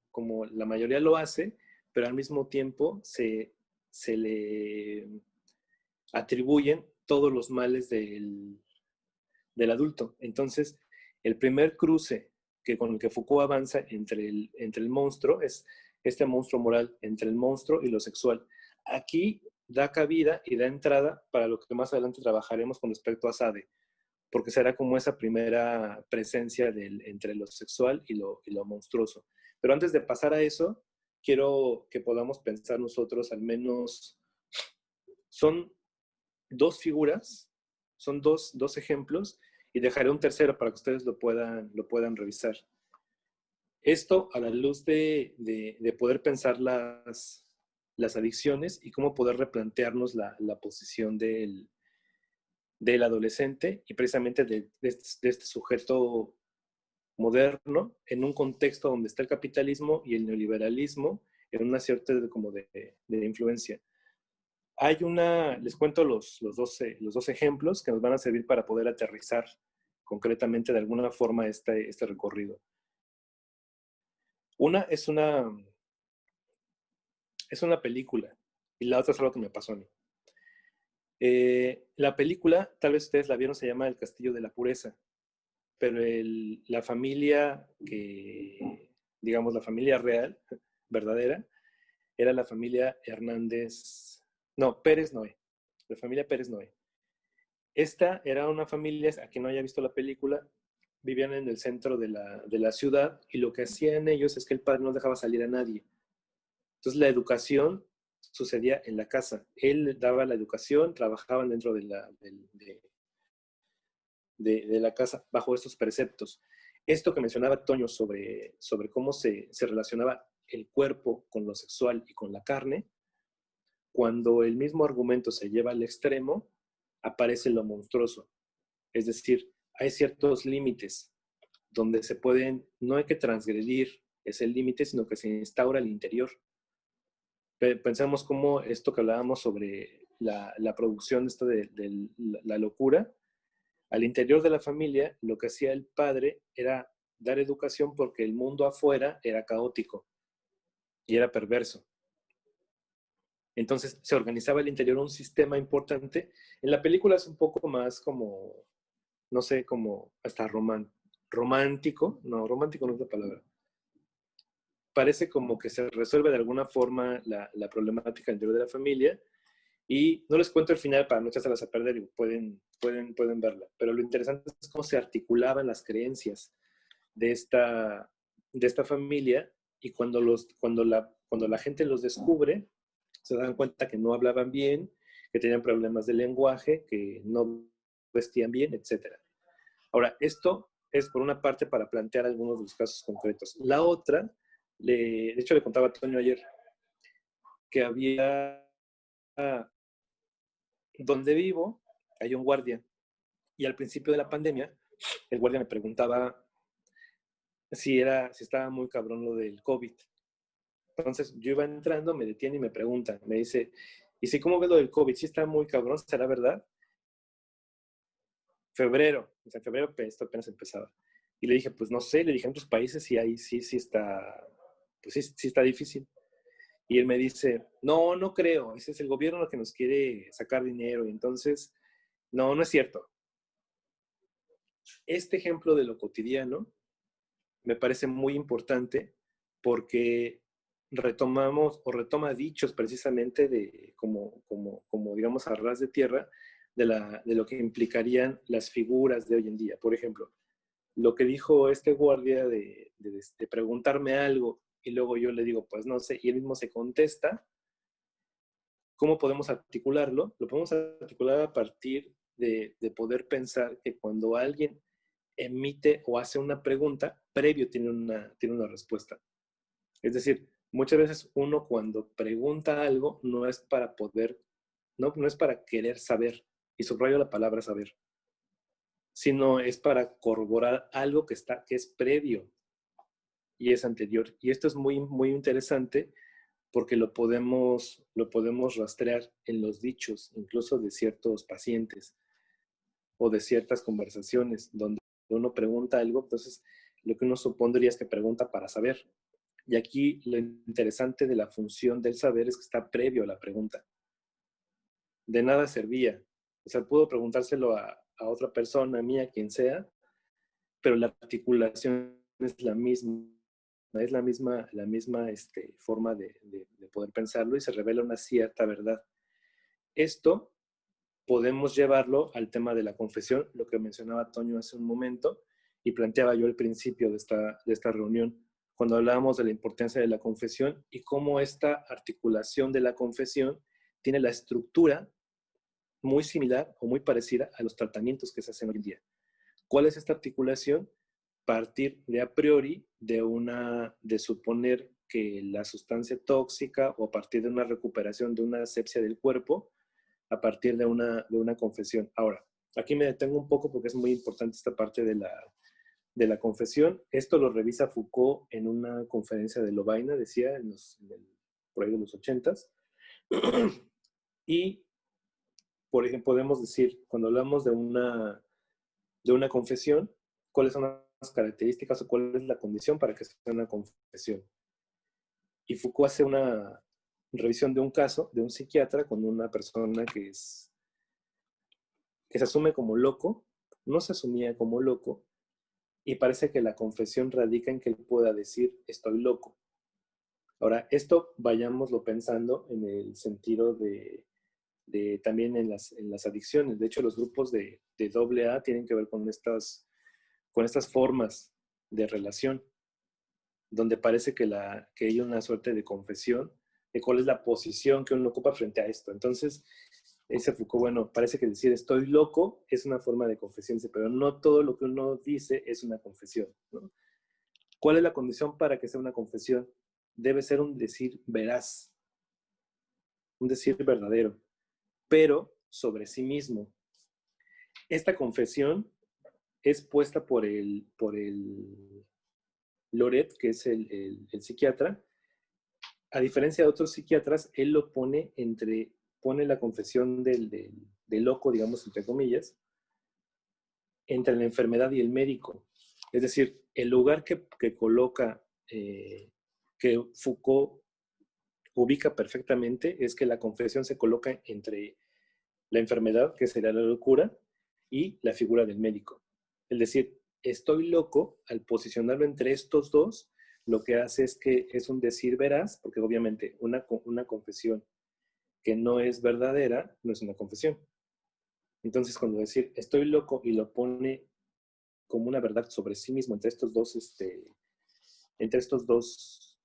la mayoría lo hace, pero al mismo tiempo se le atribuyen todos los males del adulto. Entonces, el primer cruce con el que Foucault avanza entre el monstruo es este monstruo moral, entre el monstruo y lo sexual. Aquí da cabida y da entrada para lo que más adelante trabajaremos con respecto a Sade, porque será como esa primera presencia entre lo sexual y lo monstruoso. Pero antes de pasar a eso, quiero que podamos pensar nosotros al menos, son dos figuras, son dos ejemplos, y dejaré un tercero para que ustedes lo puedan revisar. Esto a la luz de poder pensar las adicciones y cómo poder replantearnos la posición del del adolescente y precisamente de este sujeto moderno en un contexto donde está el capitalismo y el neoliberalismo en una cierta como de influencia. Hay les cuento los dos ejemplos que nos van a servir para poder aterrizar concretamente de alguna forma este recorrido. Una es una película y la otra es algo que me pasó a mí. La película, tal vez ustedes la vieron, se llama El Castillo de la Pureza, pero la familia digamos, la familia real, verdadera, era la familia Pérez Noé, la familia Pérez Noé. Esta era una familia, a quien no haya visto la película, vivían en el centro de la ciudad y lo que hacían ellos es que el padre no dejaba salir a nadie. Entonces la educación sucedía en la casa. Él daba la educación, trabajaban dentro de la casa bajo estos preceptos. Esto que mencionaba Toño sobre cómo se relacionaba el cuerpo con lo sexual y con la carne, cuando el mismo argumento se lleva al extremo, aparece lo monstruoso. Es decir, hay ciertos límites donde no hay que transgredir ese límite, sino que se instaura al interior. Pensamos cómo esto que hablábamos sobre la producción de la locura, al interior de la familia, lo que hacía el padre era dar educación porque el mundo afuera era caótico y era perverso. Entonces se organizaba al interior un sistema importante. En la película es un poco más como, no sé, como hasta romántico. No, romántico no es la palabra. Parece como que se resuelve de alguna forma la problemática al interior de la familia. Y no les cuento el final para no echárselas a perder y pueden verla. Pero lo interesante es cómo se articulaban las creencias de esta familia y cuando la gente los descubre, se dan cuenta que no hablaban bien, que tenían problemas de lenguaje, que no vestían bien, etc. Ahora, esto es por una parte para plantear algunos de los casos concretos. La otra, de hecho le contaba a Toño ayer, que había, donde vivo, hay un guardia, y al principio de la pandemia, el guardia me preguntaba si estaba muy cabrón lo del COVID. Entonces yo iba entrando, me detiene y me pregunta, me dice, ¿y si cómo ves lo del COVID? ¿Sí está muy cabrón? ¿Será verdad? Febrero, o sea, febrero esto apenas empezaba. Y le dije, pues no sé, le dije, en otros países sí, ahí sí está, pues sí está difícil. Y él me dice, no creo, ese es el gobierno que nos quiere sacar dinero. Y entonces, no es cierto. Este ejemplo de lo cotidiano me parece muy importante porque retoma dichos precisamente como digamos, a ras de tierra de lo que implicarían las figuras de hoy en día. Por ejemplo, lo que dijo este guardia de preguntarme algo y luego yo le digo, pues no sé, y él mismo se contesta, ¿cómo podemos articularlo? Lo podemos articular a partir de poder pensar que cuando alguien emite o hace una pregunta, previo tiene una respuesta. Es decir, muchas veces uno cuando pregunta algo no es para poder, no es para querer saber, y subrayo la palabra saber, sino es para corroborar algo que es previo y es anterior. Y esto es muy, muy interesante porque lo podemos rastrear en los dichos, incluso de ciertos pacientes o de ciertas conversaciones, donde uno pregunta algo, entonces lo que uno supondría es que pregunta para saber. Y aquí lo interesante de la función del saber es que está previo a la pregunta. De nada servía. O sea, pudo preguntárselo a otra persona, a mí, a quien sea, pero la articulación es la misma. Es la misma forma de poder pensarlo y se revela una cierta verdad. Esto podemos llevarlo al tema de la confesión, lo que mencionaba Toño hace un momento y planteaba yo al principio de esta reunión, cuando hablábamos de la importancia de la confesión y cómo esta articulación de la confesión tiene la estructura muy similar o muy parecida a los tratamientos que se hacen hoy en día. ¿Cuál es esta articulación? Partir de a priori de suponer que la sustancia tóxica o a partir de una recuperación de una asepsia del cuerpo, a partir de una confesión. Ahora, Aquí me detengo un poco porque es muy importante esta parte de la confesión. Esto lo revisa Foucault en una conferencia de Lovaina, decía, por ahí de los 80s. Y, por ejemplo, podemos decir, cuando hablamos de una confesión, ¿cuáles son las características o cuál es la condición para que sea una confesión? Y Foucault hace una revisión de un caso de un psiquiatra con una persona que se asume como loco, no se asumía como loco, y parece que la confesión radica en que él pueda decir, estoy loco. Ahora, esto vayámoslo pensando en el sentido de también en las adicciones. De hecho, los grupos de AA tienen que ver con estas formas de relación, donde parece que hay una suerte de confesión de cuál es la posición que uno ocupa frente a esto. Entonces, dice Foucault, bueno, parece que decir estoy loco es una forma de confesión, pero no todo lo que uno dice es una confesión, ¿no? ¿Cuál es la condición para que sea una confesión? Debe ser un decir veraz, un decir verdadero, pero sobre sí mismo. Esta confesión es puesta por el Loret, que es el psiquiatra. A diferencia de otros psiquiatras, él lo pone la confesión del loco, digamos, entre comillas, entre la enfermedad y el médico. Es decir, el lugar que coloca, que Foucault ubica perfectamente, es que la confesión se coloca entre la enfermedad, que sería la locura, y la figura del médico. Es decir, estoy loco, al posicionarlo entre estos dos, lo que hace es que es un decir veraz, porque obviamente una confesión que no es verdadera no es una confesión. Entonces, cuando decir estoy loco y lo pone como una verdad sobre sí mismo entre estos dos,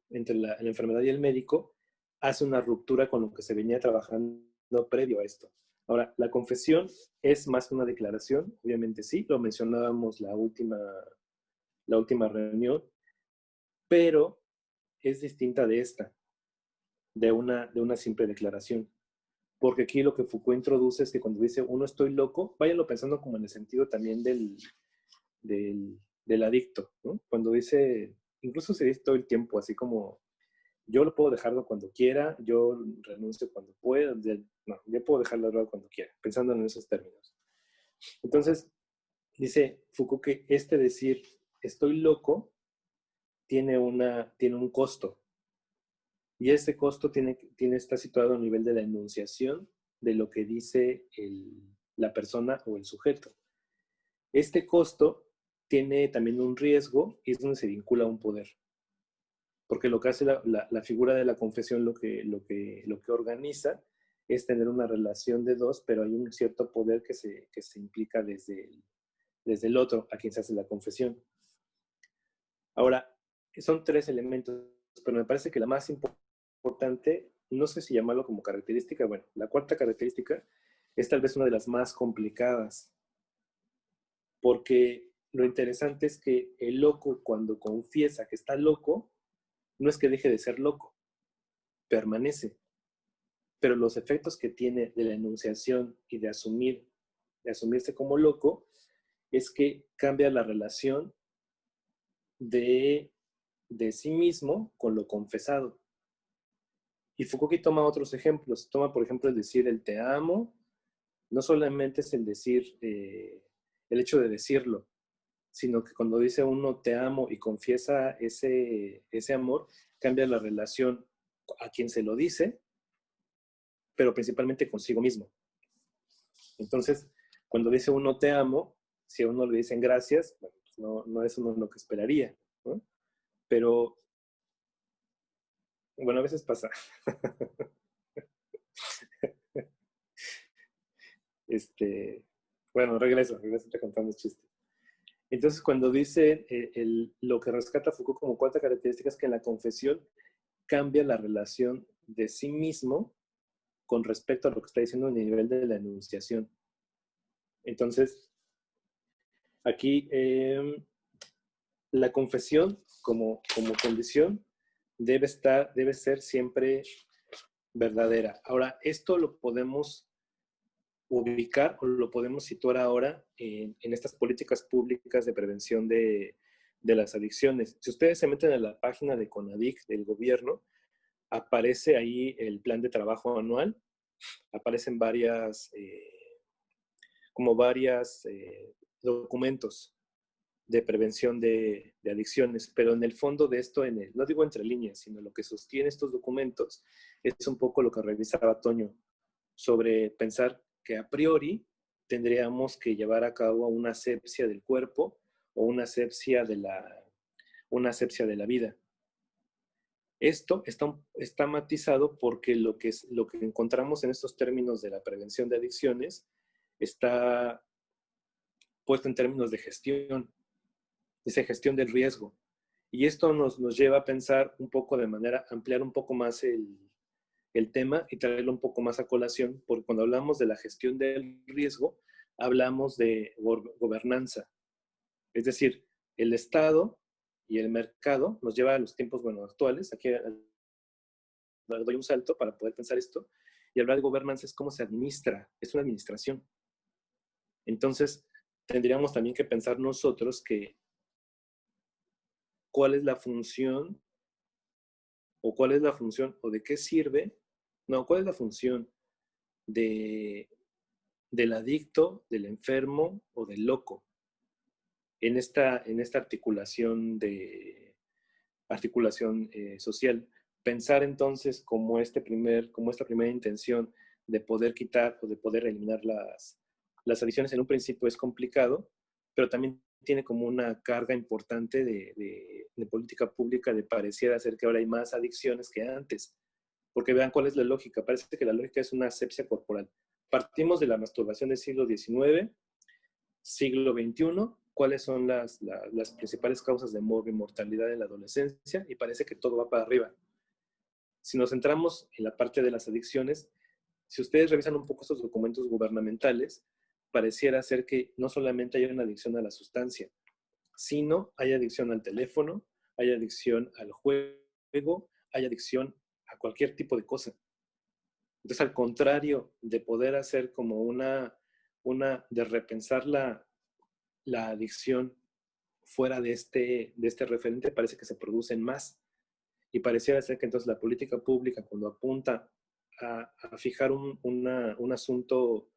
entre la enfermedad y el médico, hace una ruptura con lo que se venía trabajando previo a esto. Ahora, la confesión es más que una declaración, obviamente sí, lo mencionábamos la última reunión, pero es distinta de esta, de una simple declaración. Porque aquí lo que Foucault introduce es que cuando dice uno estoy loco, váyanlo pensando como en el sentido también del adicto, ¿no? Cuando dice, incluso se dice todo el tiempo, así como yo lo puedo dejarlo cuando quiera, yo renuncio cuando pueda, no, yo puedo dejar la droga cuando quiera, pensando en esos términos. Entonces, dice Foucault que decir estoy loco tiene un costo. Y ese costo está situado a nivel de la enunciación de lo que dice la persona o el sujeto. Este costo tiene también un riesgo y es donde se vincula a un poder. Porque lo que hace la figura de la confesión, lo que organiza, es tener una relación de dos, pero hay un cierto poder que se implica desde el otro a quien se hace la confesión. Ahora, son tres elementos, pero me parece que la más importante, no sé si llamarlo como característica, bueno, la cuarta característica es tal vez una de las más complicadas, porque lo interesante es que el loco, cuando confiesa que está loco, no es que deje de ser loco, permanece, pero los efectos que tiene de la enunciación y de asumirse como loco, es que cambia la relación de sí mismo con lo confesado. Y Foucault toma otros ejemplos. Toma, por ejemplo, el decir el te amo. No solamente es el decir, el hecho de decirlo, sino que cuando dice uno te amo y confiesa ese amor, cambia la relación a quien se lo dice, pero principalmente consigo mismo. Entonces, cuando dice uno te amo, si a uno le dicen gracias, bueno, pues no es uno lo que esperaría, ¿no? Pero, bueno, a veces pasa. Bueno, regreso te contando el chiste. Entonces, cuando dice lo que rescata Foucault como cuatro características, que en la confesión cambia la relación de sí mismo con respecto a lo que está diciendo en el nivel de la enunciación. Entonces, aquí la confesión como condición debe ser siempre verdadera. Ahora, esto lo podemos ubicar o lo podemos situar ahora en estas políticas públicas de prevención de las adicciones. Si ustedes se meten a la página de CONADIC del gobierno, aparece ahí el plan de trabajo anual, aparecen varias documentos de prevención de adicciones, pero en el fondo de esto, no digo entre líneas, sino lo que sostiene estos documentos es un poco lo que revisaba Toño, sobre pensar que a priori tendríamos que llevar a cabo una asepsia del cuerpo o una asepsia de la vida. Esto está matizado porque lo que encontramos en estos términos de la prevención de adicciones está puesto en términos de gestión, esa gestión del riesgo. Y esto nos lleva a pensar un poco de manera, ampliar un poco más el tema y traerlo un poco más a colación, porque cuando hablamos de la gestión del riesgo, hablamos de gobernanza. Es decir, el Estado y el mercado nos lleva a los tiempos actuales. Aquí doy un salto para poder pensar esto. Y hablar de gobernanza es cómo se administra, es una administración. Entonces, tendríamos también que pensar nosotros cuál es la función o de qué sirve, cuál es la función del adicto, del enfermo o del loco en esta articulación social. Pensar entonces como esta primera intención de poder quitar o de poder eliminar las adicciones en un principio es complicado, pero también tiene como una carga importante de política pública, de pareciera ser que ahora hay más adicciones que antes. Porque vean cuál es la lógica. Parece que la lógica es una asepsia corporal. Partimos de la masturbación del siglo XIX, siglo XXI, cuáles son las principales causas de mortalidad en la adolescencia, y parece que todo va para arriba. Si nos centramos en la parte de las adicciones, si ustedes revisan un poco estos documentos gubernamentales, pareciera ser que no solamente hay una adicción a la sustancia, sino hay adicción al teléfono, hay adicción al juego, hay adicción a cualquier tipo de cosa. Entonces, al contrario de poder hacer como de repensar la adicción fuera de este referente, parece que se producen más. Y pareciera ser que entonces la política pública, cuando apunta a fijar un asunto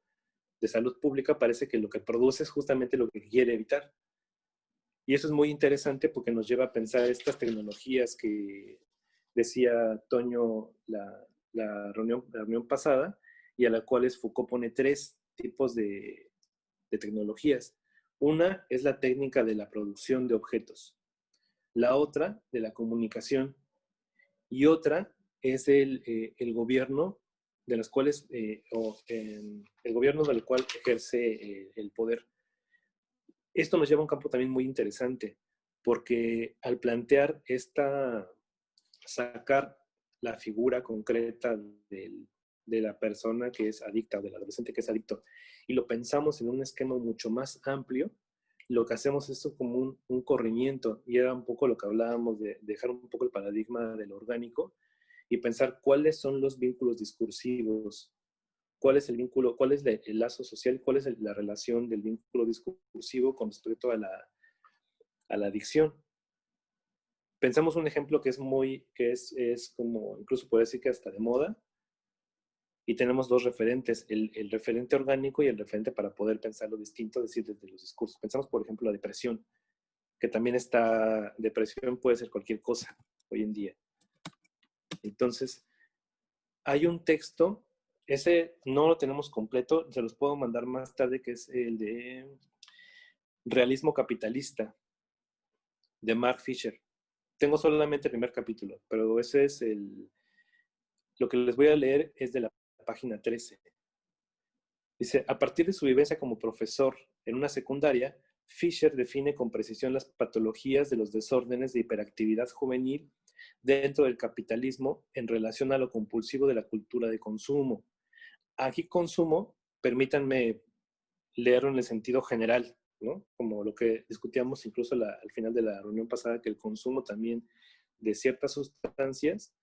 de salud pública, parece que lo que produce es justamente lo que quiere evitar. Y eso es muy interesante porque nos lleva a pensar estas tecnologías que decía Toño la reunión pasada, y a la cual Foucault pone 3 tipos de tecnologías. Una es la técnica de la producción de objetos, la otra de la comunicación, y otra es el gobierno de las cuales, el gobierno del cual ejerce el poder. Esto nos lleva a un campo también muy interesante, porque al plantear sacar la figura concreta de la persona que es adicta o del adolescente que es adicto, y lo pensamos en un esquema mucho más amplio, lo que hacemos es como un corrimiento, y era un poco lo que hablábamos de dejar un poco el paradigma de lo orgánico y pensar cuáles son los vínculos discursivos, cuál es el vínculo, cuál es el lazo social, cuál es la relación del vínculo discursivo con respecto a la adicción. Pensamos un ejemplo que es como, incluso puede decir que hasta de moda, y tenemos 2 referentes, el referente orgánico y el referente para poder pensar lo distinto, es decir, desde los discursos. Pensamos, por ejemplo, la depresión, que también depresión puede ser cualquier cosa hoy en día. Entonces, hay un texto, ese no lo tenemos completo, se los puedo mandar más tarde, que es el de Realismo Capitalista, de Mark Fisher. Tengo solamente el primer capítulo, pero ese es lo que les voy a leer es de la página 13. Dice, a partir de su vivencia como profesor en una secundaria, Fisher define con precisión las patologías de los desórdenes de hiperactividad juvenil dentro del capitalismo en relación a lo compulsivo de la cultura de consumo. Aquí consumo, permítanme leerlo en el sentido general, ¿no? Como lo que discutíamos incluso al final de la reunión pasada, que el consumo también de ciertas sustancias,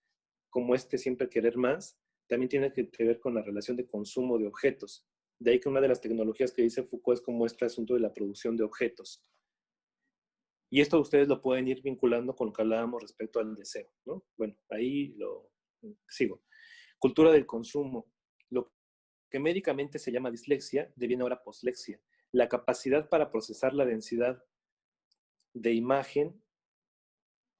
como siempre querer más, también tiene que ver con la relación de consumo de objetos. De ahí que una de las tecnologías que dice Foucault es como este asunto de la producción de objetos. Y esto ustedes lo pueden ir vinculando con lo que hablábamos respecto al deseo, ¿no? Bueno, ahí lo sigo. Cultura del consumo. Lo que médicamente se llama dislexia deviene ahora poslexia. La capacidad para procesar la densidad de imagen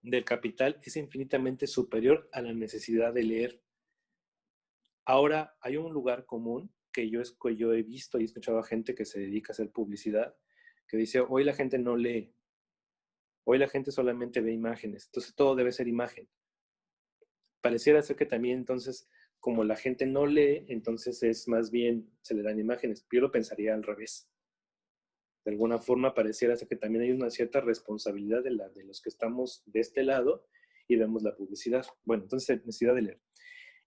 del capital es infinitamente superior a la necesidad de leer. Ahora hay un lugar común que yo he visto y he escuchado a gente que se dedica a hacer publicidad, que dice, hoy la gente no lee, hoy la gente solamente ve imágenes, entonces todo debe ser imagen. Pareciera ser que también entonces, como la gente no lee, entonces es más bien, se le dan imágenes. Yo lo pensaría al revés. De alguna forma pareciera ser que también hay una cierta responsabilidad de los que estamos de este lado y vemos la publicidad. Bueno, entonces necesidad de leer.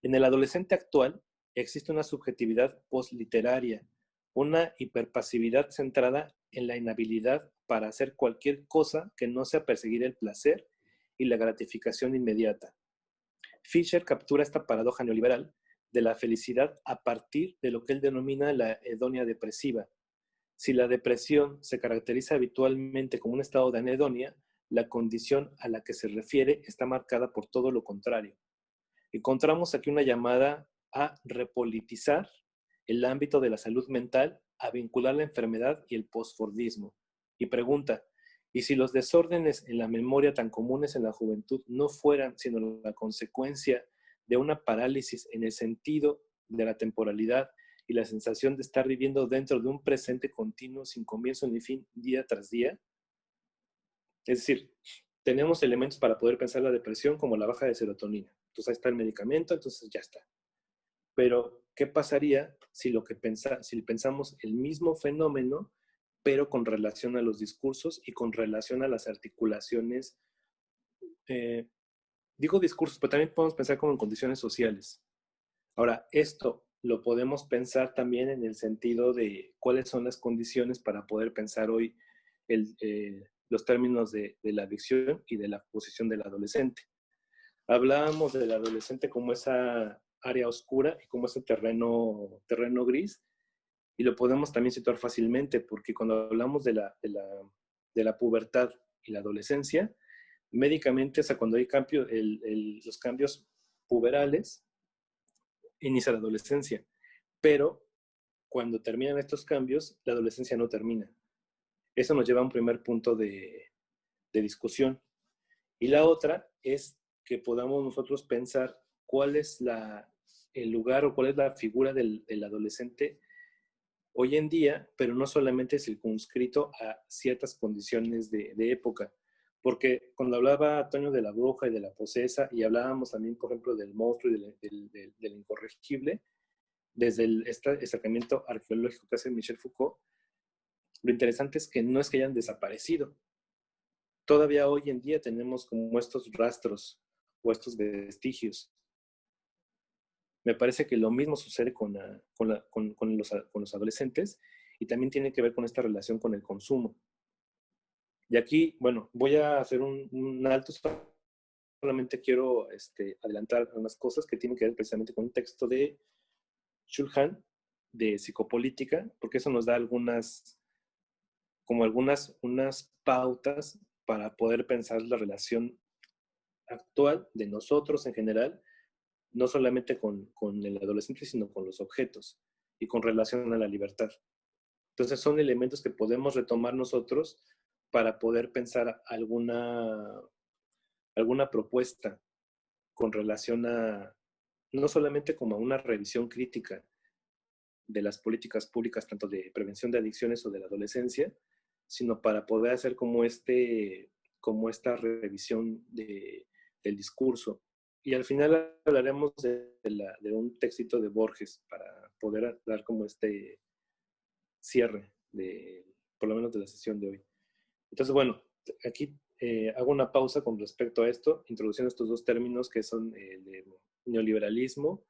En el adolescente actual existe una subjetividad postliteraria, una hiperpasividad centrada en la inhabilidad para hacer cualquier cosa que no sea perseguir el placer y la gratificación inmediata. Fisher captura esta paradoja neoliberal de la felicidad a partir de lo que él denomina la hedonia depresiva. Si la depresión se caracteriza habitualmente como un estado de anedonia, la condición a la que se refiere está marcada por todo lo contrario. Encontramos aquí una llamada a repolitizar el ámbito de la salud mental, a vincular la enfermedad y el posfordismo. Y pregunta, ¿y si los desórdenes en la memoria tan comunes en la juventud no fueran sino la consecuencia de una parálisis en el sentido de la temporalidad y la sensación de estar viviendo dentro de un presente continuo sin comienzo ni fin, día tras día? Es decir, tenemos elementos para poder pensar la depresión como la baja de serotonina. Entonces ahí está el medicamento, entonces ya está. Pero, ¿qué pasaría si si pensamos el mismo fenómeno, pero con relación a los discursos y con relación a las articulaciones? Digo discursos, pero también podemos pensar como en condiciones sociales. Ahora, esto lo podemos pensar también en el sentido de cuáles son las condiciones para poder pensar hoy los términos de la adicción y de la posición del adolescente. Hablábamos del adolescente como esa área oscura y como ese terreno gris, y lo podemos también situar fácilmente, porque cuando hablamos de la pubertad y la adolescencia, médicamente, o sea, cuando hay los cambios puberales, inicia la adolescencia, pero cuando terminan estos cambios, la adolescencia no termina. Eso nos lleva a un primer punto de discusión. Y la otra es que podamos nosotros pensar cuál es el lugar o cuál es la figura del adolescente hoy en día, pero no solamente circunscrito a ciertas condiciones de época. Porque cuando hablaba Toño de la bruja y de la posesa, y hablábamos también, por ejemplo, del monstruo y del incorregible, desde el acercamiento arqueológico que hace Michel Foucault, lo interesante es que no es que hayan desaparecido. Todavía hoy en día tenemos como estos rastros o estos vestigios. Me parece que lo mismo sucede con los adolescentes y también tiene que ver con esta relación con el consumo. Y aquí, bueno, voy a hacer un alto, solamente quiero adelantar unas cosas que tienen que ver precisamente con un texto de Shulhan de psicopolítica, porque eso nos da unas pautas para poder pensar la relación actual de nosotros en general, no solamente con el adolescente, sino con los objetos y con relación a la libertad. Entonces son elementos que podemos retomar nosotros para poder pensar alguna propuesta con relación a, no solamente como a una revisión crítica de las políticas públicas, tanto de prevención de adicciones o de la adolescencia, sino para poder hacer como esta revisión del discurso. Y al final hablaremos de un textito de Borges para poder dar como este cierre, por lo menos de la sesión de hoy. Entonces, bueno, aquí hago una pausa con respecto a esto, introduciendo estos dos términos que son de neoliberalismo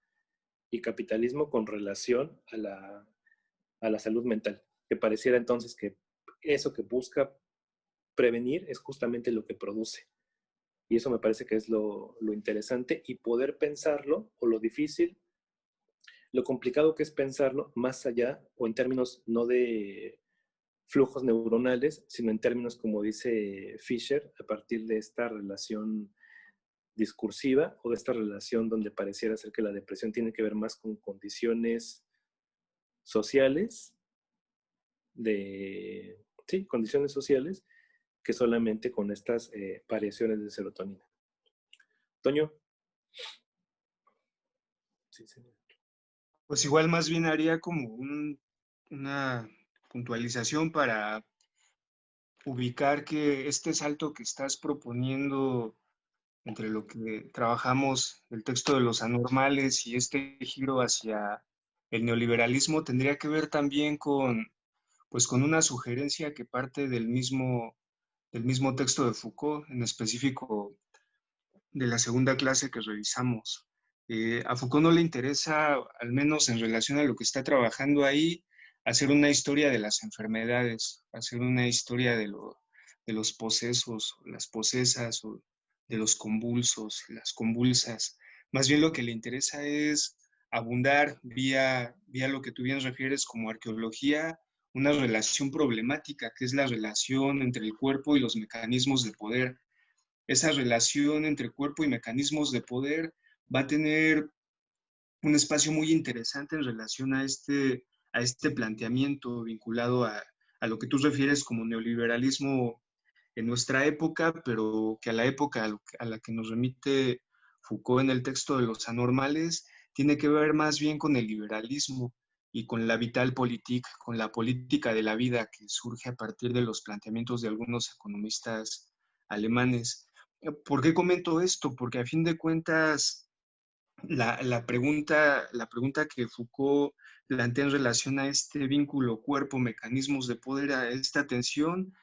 y capitalismo con relación a la salud mental, que pareciera entonces que eso que busca prevenir es justamente lo que produce. Y eso me parece que es lo interesante y poder pensarlo, o lo difícil, lo complicado que es pensarlo más allá, o en términos no de flujos neuronales, sino en términos, como dice Fisher, a partir de esta relación discursiva o de esta relación donde pareciera ser que la depresión tiene que ver más con condiciones sociales, sí, condiciones sociales, que solamente con estas variaciones de serotonina. Toño. Sí, señor. Pues igual más bien haría como una puntualización para ubicar que este salto que estás proponiendo entre lo que trabajamos, el texto de los anormales y este giro hacia el neoliberalismo tendría que ver también pues con una sugerencia que parte del mismo texto de Foucault, en específico de la segunda clase que revisamos. A Foucault no le interesa, al menos en relación a lo que está trabajando ahí, hacer una historia de las enfermedades, hacer una historia de los posesos, las posesas, o de los convulsos, las convulsas. Más bien lo que le interesa es abundar vía lo que tú bien refieres como arqueología, una relación problemática, que es la relación entre el cuerpo y los mecanismos de poder. Esa relación entre cuerpo y mecanismos de poder va a tener un espacio muy interesante en relación a este planteamiento vinculado a lo que tú refieres como neoliberalismo en nuestra época, pero que a la época a la que nos remite Foucault en el texto de los anormales, tiene que ver más bien con el liberalismo y con la Vitalpolitik, con la política de la vida que surge a partir de los planteamientos de algunos economistas alemanes. ¿Por qué comento esto? Porque a fin de cuentas, la pregunta que Foucault plantea en relación a este vínculo cuerpo-mecanismos de poder, a esta tensión,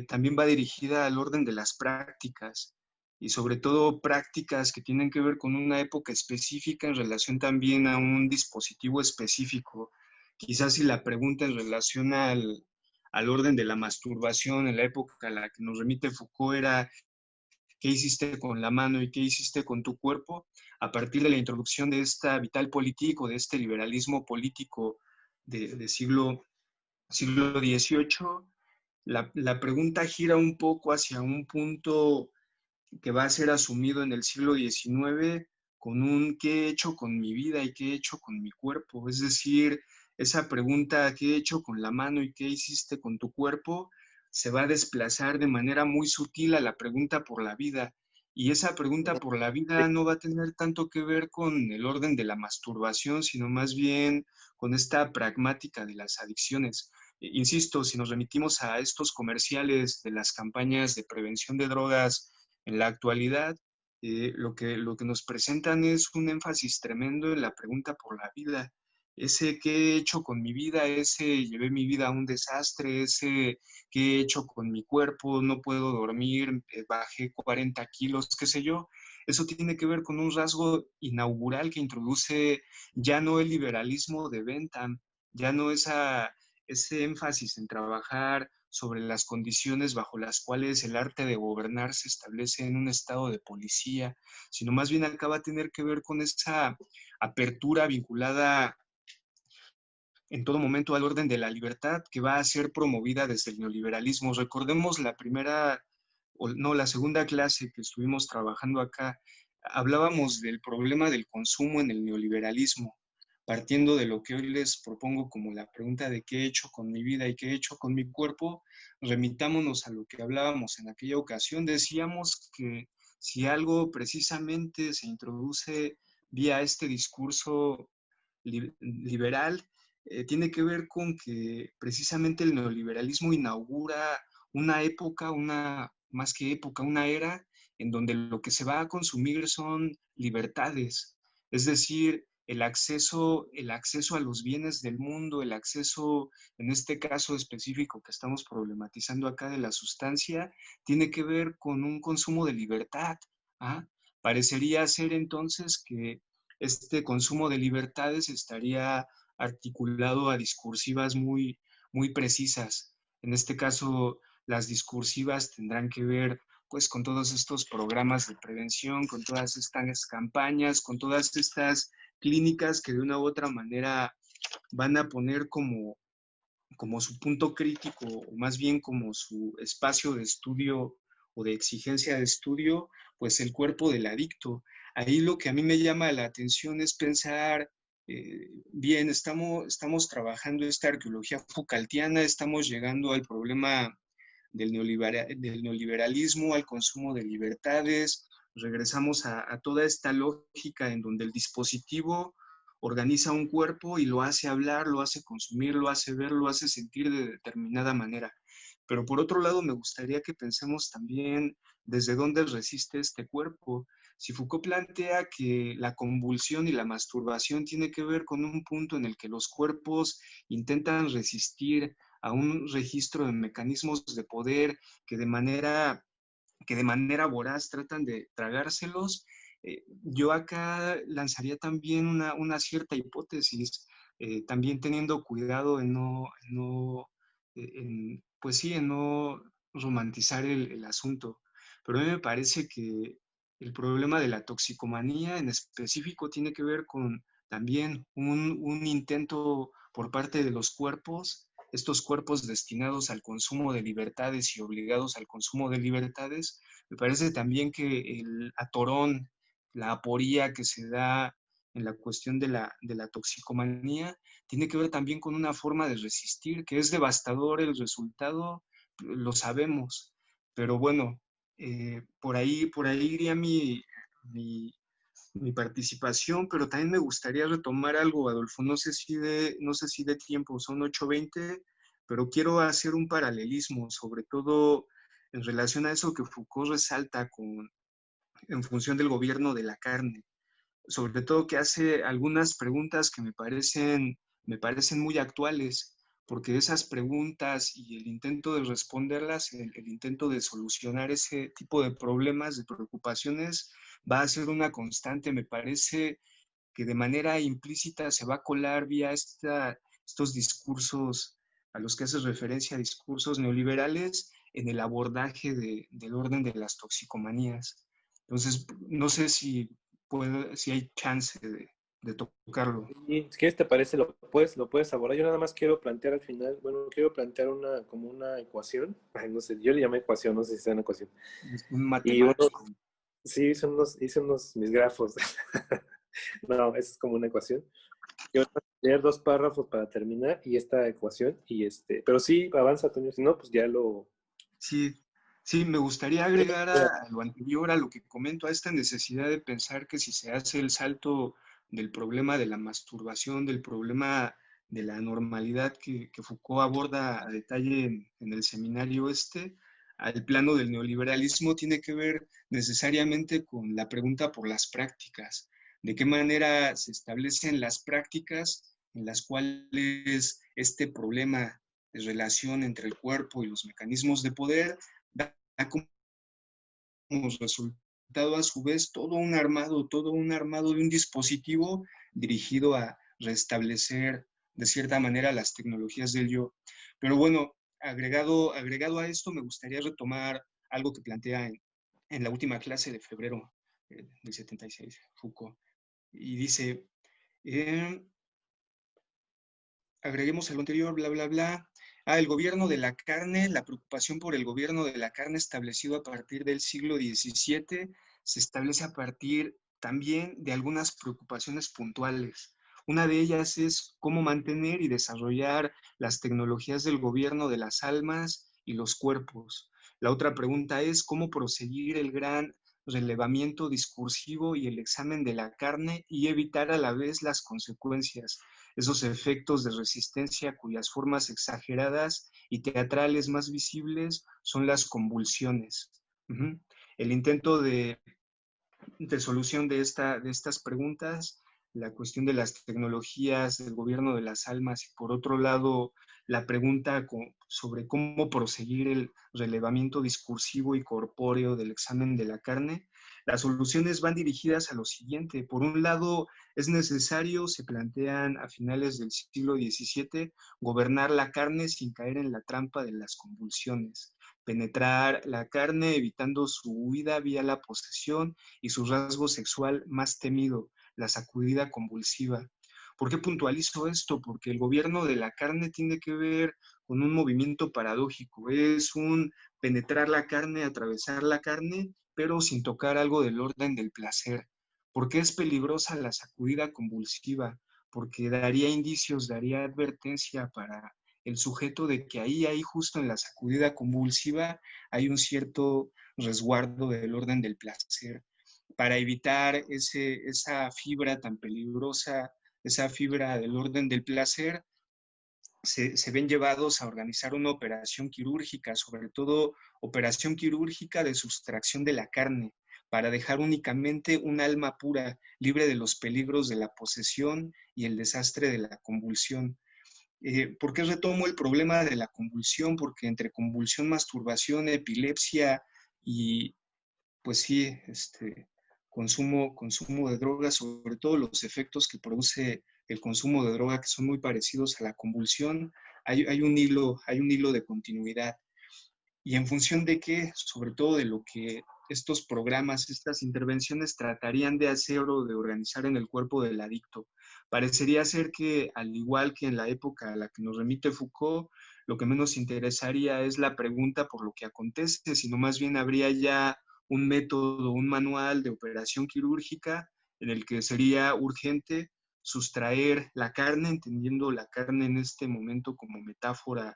también va dirigida al orden de las prácticas y sobre todo prácticas que tienen que ver con una época específica en relación también a un dispositivo específico. Quizás si la pregunta en relación al orden de la masturbación en la época a la que nos remite Foucault era qué hiciste con la mano y qué hiciste con tu cuerpo, a partir de la introducción de esta Vitalpolitik o de este liberalismo político de siglo XVIII, la pregunta gira un poco hacia un punto que va a ser asumido en el siglo XIX con un ¿qué he hecho con mi vida y qué he hecho con mi cuerpo? Es decir, esa pregunta ¿qué he hecho con la mano y qué hiciste con tu cuerpo? Se va a desplazar de manera muy sutil a la pregunta por la vida. Y esa pregunta por la vida no va a tener tanto que ver con el orden de la masturbación, sino más bien con esta pragmática de las adicciones. Insisto, si nos remitimos a estos comerciales de las campañas de prevención de drogas en la actualidad, lo que nos presentan es un énfasis tremendo en la pregunta por la vida. Ese qué he hecho con mi vida, ese llevé mi vida a un desastre, ese qué he hecho con mi cuerpo, no puedo dormir, bajé 40 kilos, qué sé yo. Eso tiene que ver con un rasgo inaugural que introduce ya no el liberalismo de Bentham, ya no ese énfasis en trabajar sobre las condiciones bajo las cuales el arte de gobernar se establece en un estado de policía, sino más bien acaba a tener que ver con esa apertura vinculada en todo momento al orden de la libertad que va a ser promovida desde el neoliberalismo. Recordemos la segunda clase que estuvimos trabajando acá, hablábamos del problema del consumo en el neoliberalismo, partiendo de lo que hoy les propongo como la pregunta de qué he hecho con mi vida y qué he hecho con mi cuerpo. Remitámonos a lo que hablábamos en aquella ocasión. Decíamos que si algo precisamente se introduce vía este discurso liberal, tiene que ver con que precisamente el neoliberalismo inaugura una época, más que época, una era en donde lo que se va a consumir son libertades, es decir, el acceso a los bienes del mundo, el acceso, en este caso específico que estamos problematizando acá de la sustancia, tiene que ver con un consumo de libertad. ¿Ah? Parecería ser entonces que este consumo de libertades estaría articulado a discursivas muy, muy precisas. En este caso, las discursivas tendrán que ver pues con todos estos programas de prevención, con todas estas campañas, con todas estas clínicas que de una u otra manera van a poner como su punto crítico, o más bien como su espacio de estudio o de exigencia de estudio, pues el cuerpo del adicto. Ahí lo que a mí me llama la atención es pensar, bien, estamos trabajando esta arqueología Foucaultiana, estamos llegando al problema del neoliberalismo, al consumo de libertades, regresamos a toda esta lógica en donde el dispositivo organiza un cuerpo y lo hace hablar, lo hace consumir, lo hace ver, lo hace sentir de determinada manera. Pero por otro lado, me gustaría que pensemos también desde dónde resiste este cuerpo. Si Foucault plantea que la convulsión y la masturbación tiene que ver con un punto en el que los cuerpos intentan resistir a un registro de mecanismos de poder que de manera voraz tratan de tragárselos, yo acá lanzaría también una cierta hipótesis, también teniendo cuidado pues sí, en no romantizar el asunto. Pero a mí me parece que el problema de la toxicomanía en específico tiene que ver con también un intento por parte de los cuerpos, estos cuerpos destinados al consumo de libertades y obligados al consumo de libertades. Me parece también que el atorón, la aporía que se da en la cuestión de la toxicomanía, tiene que ver también con una forma de resistir, que es devastador el resultado, lo sabemos, pero bueno, por ahí iría mi, mi participación, pero también me gustaría retomar algo, Adolfo, no sé si de tiempo, son 8:20, pero quiero hacer un paralelismo, sobre todo en relación a eso que Foucault resalta en función del gobierno de la carne, sobre todo que hace algunas preguntas que me parecen muy actuales, porque esas preguntas y el intento de responderlas, el intento de solucionar ese tipo de problemas, de preocupaciones, va a ser una constante. Me parece que de manera implícita se va a colar vía estos discursos a los que haces referencia, discursos neoliberales, en el abordaje del orden de las toxicomanías. Entonces, no sé si hay chance de tocarlo. Y si quieres, te parece, lo puedes abordar. Yo nada más quiero plantear al final, bueno, quiero plantear como una ecuación. Ay, no sé, yo le llamé ecuación, no sé si sea una ecuación. Es un Y uno, matemático. sí, hice unos mis grafos. No, eso es como una ecuación. Quiero leer 2 párrafos para terminar y esta ecuación. Pero sí, avanza, Toño. Si no, pues ya lo. Sí, sí, me gustaría agregar a lo anterior, a lo que comento, a esta necesidad de pensar que si se hace el salto del problema de la masturbación, del problema de la normalidad que Foucault aborda a detalle en el seminario al plano del neoliberalismo, tiene que ver necesariamente con la pregunta por las prácticas. ¿De qué manera se establecen las prácticas en las cuales este problema de relación entre el cuerpo y los mecanismos de poder da como resultado a su vez todo un armado de un dispositivo dirigido a restablecer de cierta manera las tecnologías del yo? Pero bueno, agregado a esto, me gustaría retomar algo que plantea en la última clase de febrero del 76, Foucault, y dice, eh, agreguemos a lo anterior, bla, bla, bla. El gobierno de la carne, la preocupación por el gobierno de la carne establecido a partir del siglo XVII, se establece a partir también de algunas preocupaciones puntuales. Una de ellas es cómo mantener y desarrollar las tecnologías del gobierno de las almas y los cuerpos. La otra pregunta es cómo proseguir el gran relevamiento discursivo y el examen de la carne y evitar a la vez las consecuencias, esos efectos de resistencia cuyas formas exageradas y teatrales más visibles son las convulsiones. El intento de solución de estas preguntas, la cuestión de las tecnologías, del gobierno de las almas, y por otro lado, la pregunta sobre cómo proseguir el relevamiento discursivo y corpóreo del examen de la carne, las soluciones van dirigidas a lo siguiente. Por un lado, es necesario, se plantean a finales del siglo XVII, gobernar la carne sin caer en la trampa de las convulsiones, penetrar la carne evitando su huida vía la posesión y su rasgo sexual más temido, la sacudida convulsiva. ¿Por qué puntualizo esto? Porque el gobierno de la carne tiene que ver con un movimiento paradójico, es un penetrar la carne, atravesar la carne, pero sin tocar algo del orden del placer. ¿Por qué es peligrosa la sacudida convulsiva? Porque daría indicios, daría advertencia para el sujeto de que ahí justo en la sacudida convulsiva, hay un cierto resguardo del orden del placer. Para evitar esa fibra tan peligrosa, esa fibra del orden del placer, se ven llevados a organizar una operación quirúrgica, sobre todo operación quirúrgica de sustracción de la carne, para dejar únicamente un alma pura, libre de los peligros de la posesión y el desastre de la convulsión. ¿Por qué retomo el problema de la convulsión? Porque entre convulsión, masturbación, epilepsia y, pues sí, consumo de drogas, sobre todo los efectos que produce el consumo de droga, que son muy parecidos a la convulsión, hay un hilo de continuidad. Y en función de qué, sobre todo de lo que estos programas, estas intervenciones tratarían de hacer o de organizar en el cuerpo del adicto. Parecería ser que, al igual que en la época a la que nos remite Foucault, lo que menos interesaría es la pregunta por lo que acontece, sino más bien habría ya un método, un manual de operación quirúrgica en el que sería urgente sustraer la carne, entendiendo la carne en este momento como metáfora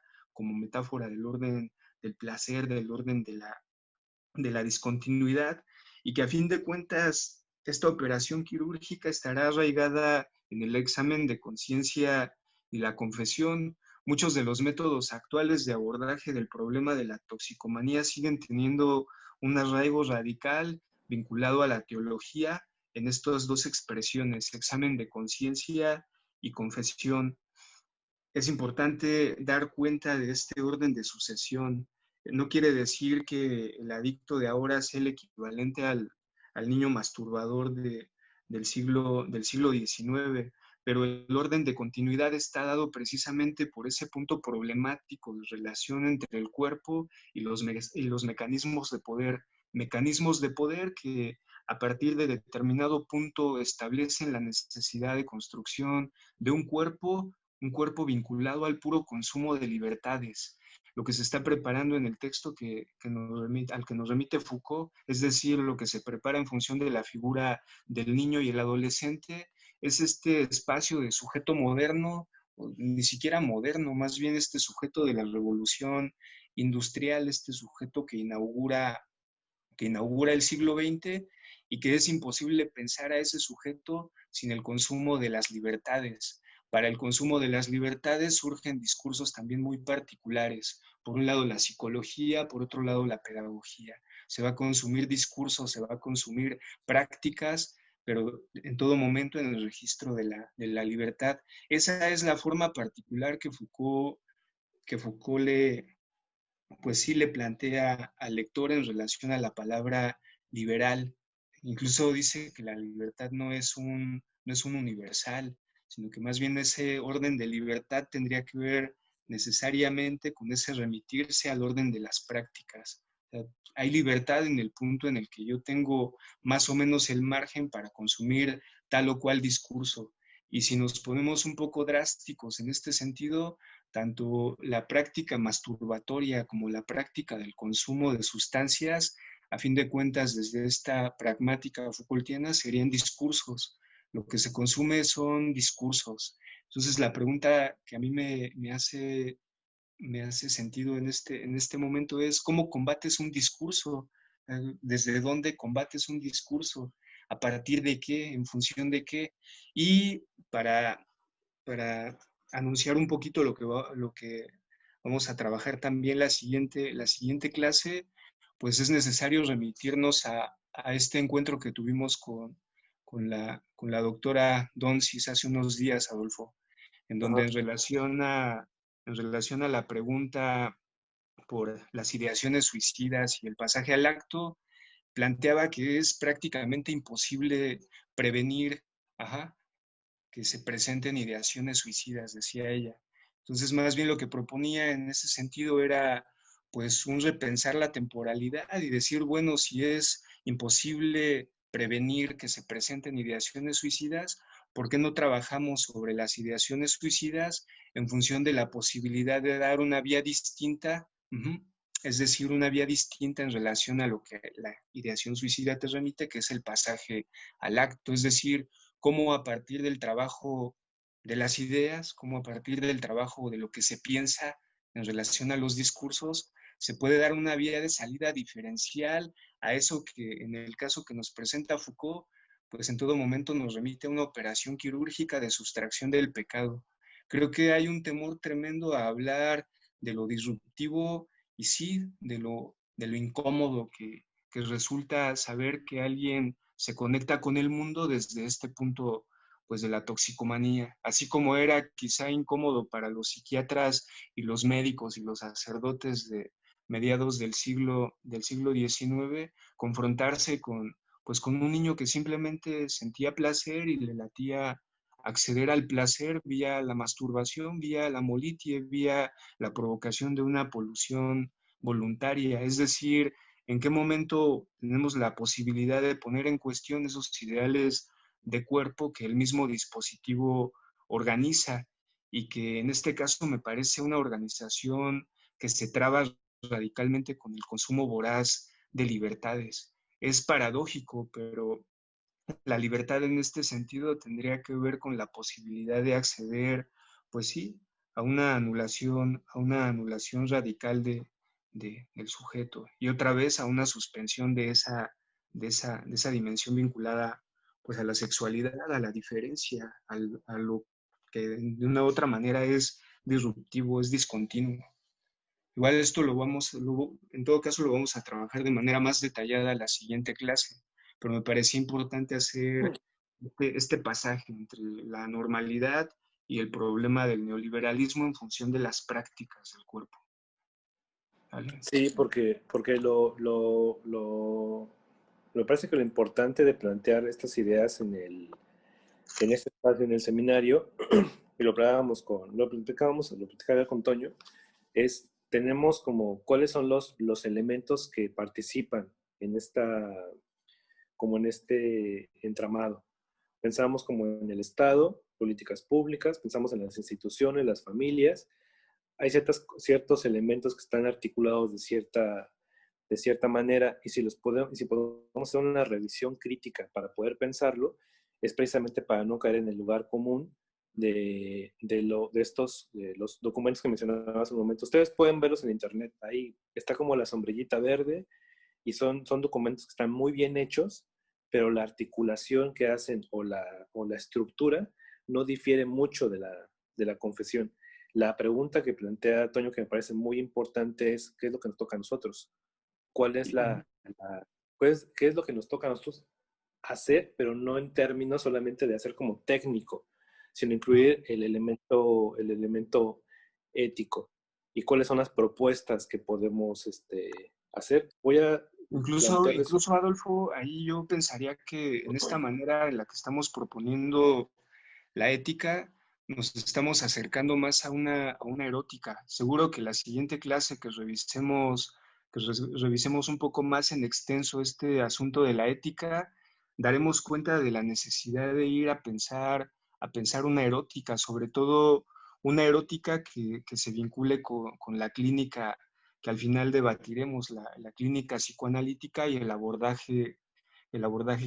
del orden del placer, del orden de la discontinuidad, y que a fin de cuentas esta operación quirúrgica estará arraigada en el examen de conciencia y la confesión. Muchos de los métodos actuales de abordaje del problema de la toxicomanía siguen teniendo un arraigo radical vinculado a la teología en estas dos expresiones, examen de conciencia y confesión. Es importante dar cuenta de este orden de sucesión. No quiere decir que el adicto de ahora sea el equivalente al niño masturbador del siglo XIX, pero el orden de continuidad está dado precisamente por ese punto problemático de relación entre el cuerpo y los mecanismos de poder que a partir de determinado punto establecen la necesidad de construcción de un cuerpo vinculado al puro consumo de libertades. Lo que se está preparando en el texto al que nos remite Foucault, es decir, lo que se prepara en función de la figura del niño y el adolescente, es este espacio de sujeto moderno, ni siquiera moderno, más bien este sujeto de la revolución industrial, este sujeto que inaugura el siglo XX y que es imposible pensar a ese sujeto sin el consumo de las libertades. Para el consumo de las libertades surgen discursos también muy particulares. Por un lado la psicología, por otro lado la pedagogía. Se va a consumir discursos, se va a consumir prácticas, pero en todo momento en el registro de la libertad. Esa es la forma particular que Foucault pues sí le plantea al lector en relación a la palabra liberal. Incluso dice que la libertad no es un universal, sino que más bien ese orden de libertad tendría que ver necesariamente con ese remitirse al orden de las prácticas. O sea, hay libertad en el punto en el que yo tengo más o menos el margen para consumir tal o cual discurso. Y si nos ponemos un poco drásticos en este sentido, tanto la práctica masturbatoria como la práctica del consumo de sustancias, a fin de cuentas, desde esta pragmática Foucaultiana, serían discursos. Lo que se consume son discursos. Entonces, la pregunta que a mí me hace sentido en este momento es, ¿cómo combates un discurso? ¿Desde dónde combates un discurso? ¿A partir de qué? ¿En función de qué? Y para anunciar un poquito lo que vamos a trabajar también la siguiente clase, pues es necesario remitirnos a este encuentro que tuvimos con la doctora Donsis hace unos días, Adolfo, en donde en relación a la pregunta por las ideaciones suicidas y el pasaje al acto, planteaba que es prácticamente imposible prevenir, que se presenten ideaciones suicidas, decía ella. Entonces, más bien lo que proponía en ese sentido era, pues, un repensar la temporalidad y decir, bueno, si es imposible prevenir que se presenten ideaciones suicidas, ¿por qué no trabajamos sobre las ideaciones suicidas en función de la posibilidad de dar una vía distinta? Es decir, una vía distinta en relación a lo que la ideación suicida te remite, que es el pasaje al acto, es decir, cómo a partir del trabajo de las ideas, cómo a partir del trabajo de lo que se piensa en relación a los discursos, se puede dar una vía de salida diferencial a eso que en el caso que nos presenta Foucault, pues en todo momento nos remite a una operación quirúrgica de sustracción del pecado. Creo que hay un temor tremendo a hablar de lo disruptivo y sí, de lo incómodo que resulta saber que alguien se conecta con el mundo desde este punto pues de la toxicomanía, así como era quizá incómodo para los psiquiatras y los médicos y los sacerdotes de mediados del siglo XIX, confrontarse pues con un niño que simplemente sentía placer y le latía acceder al placer vía la masturbación, vía la molitie, vía la provocación de una polución voluntaria. Es decir, ¿en qué momento tenemos la posibilidad de poner en cuestión esos ideales de cuerpo que el mismo dispositivo organiza y que en este caso me parece una organización que se traba radicalmente con el consumo voraz de libertades? Es paradójico, pero la libertad en este sentido tendría que ver con la posibilidad de acceder, pues sí, a una anulación radical del sujeto y otra vez a una suspensión de esa dimensión vinculada pues a la sexualidad, a la diferencia, a lo que de una u otra manera es disruptivo, es discontinuo. Igual esto en todo caso lo vamos a trabajar de manera más detallada la siguiente clase, pero me parecía importante hacer este pasaje entre la normalidad y el problema del neoliberalismo en función de las prácticas del cuerpo. ¿Vale? Sí, porque me parece que lo importante de plantear estas ideas en este espacio, en el seminario, y lo platicaba con Toño, es, tenemos como, cuáles son los elementos que participan en como en este entramado. Pensamos como en el Estado, políticas públicas, pensamos en las instituciones, las familias. Hay ciertos elementos que están articulados de cierta manera y si podemos hacer una revisión crítica para poder pensarlo, es precisamente para no caer en el lugar común de los documentos que mencionaba hace un momento. Ustedes pueden verlos en internet, ahí está como la sombrillita verde y son documentos que están muy bien hechos, pero la articulación que hacen o la estructura no difiere mucho de la confesión. La pregunta que plantea Toño, que me parece muy importante, es ¿qué es lo que nos toca a nosotros? ¿Cuál es qué es lo que nos toca a nosotros hacer, pero no en términos solamente de hacer como técnico, sino incluir el elemento ético? ¿Y cuáles son las propuestas que podemos hacer? Voy a plantearles. Incluso, Adolfo, ahí yo pensaría que en esta manera en la que estamos proponiendo la ética, nos estamos acercando más a una erótica. Seguro que la siguiente clase revisemos un poco más en extenso este asunto de la ética, daremos cuenta de la necesidad de ir a pensar una erótica, sobre todo una erótica que se vincule con la clínica que al final debatiremos, la clínica psicoanalítica y el abordaje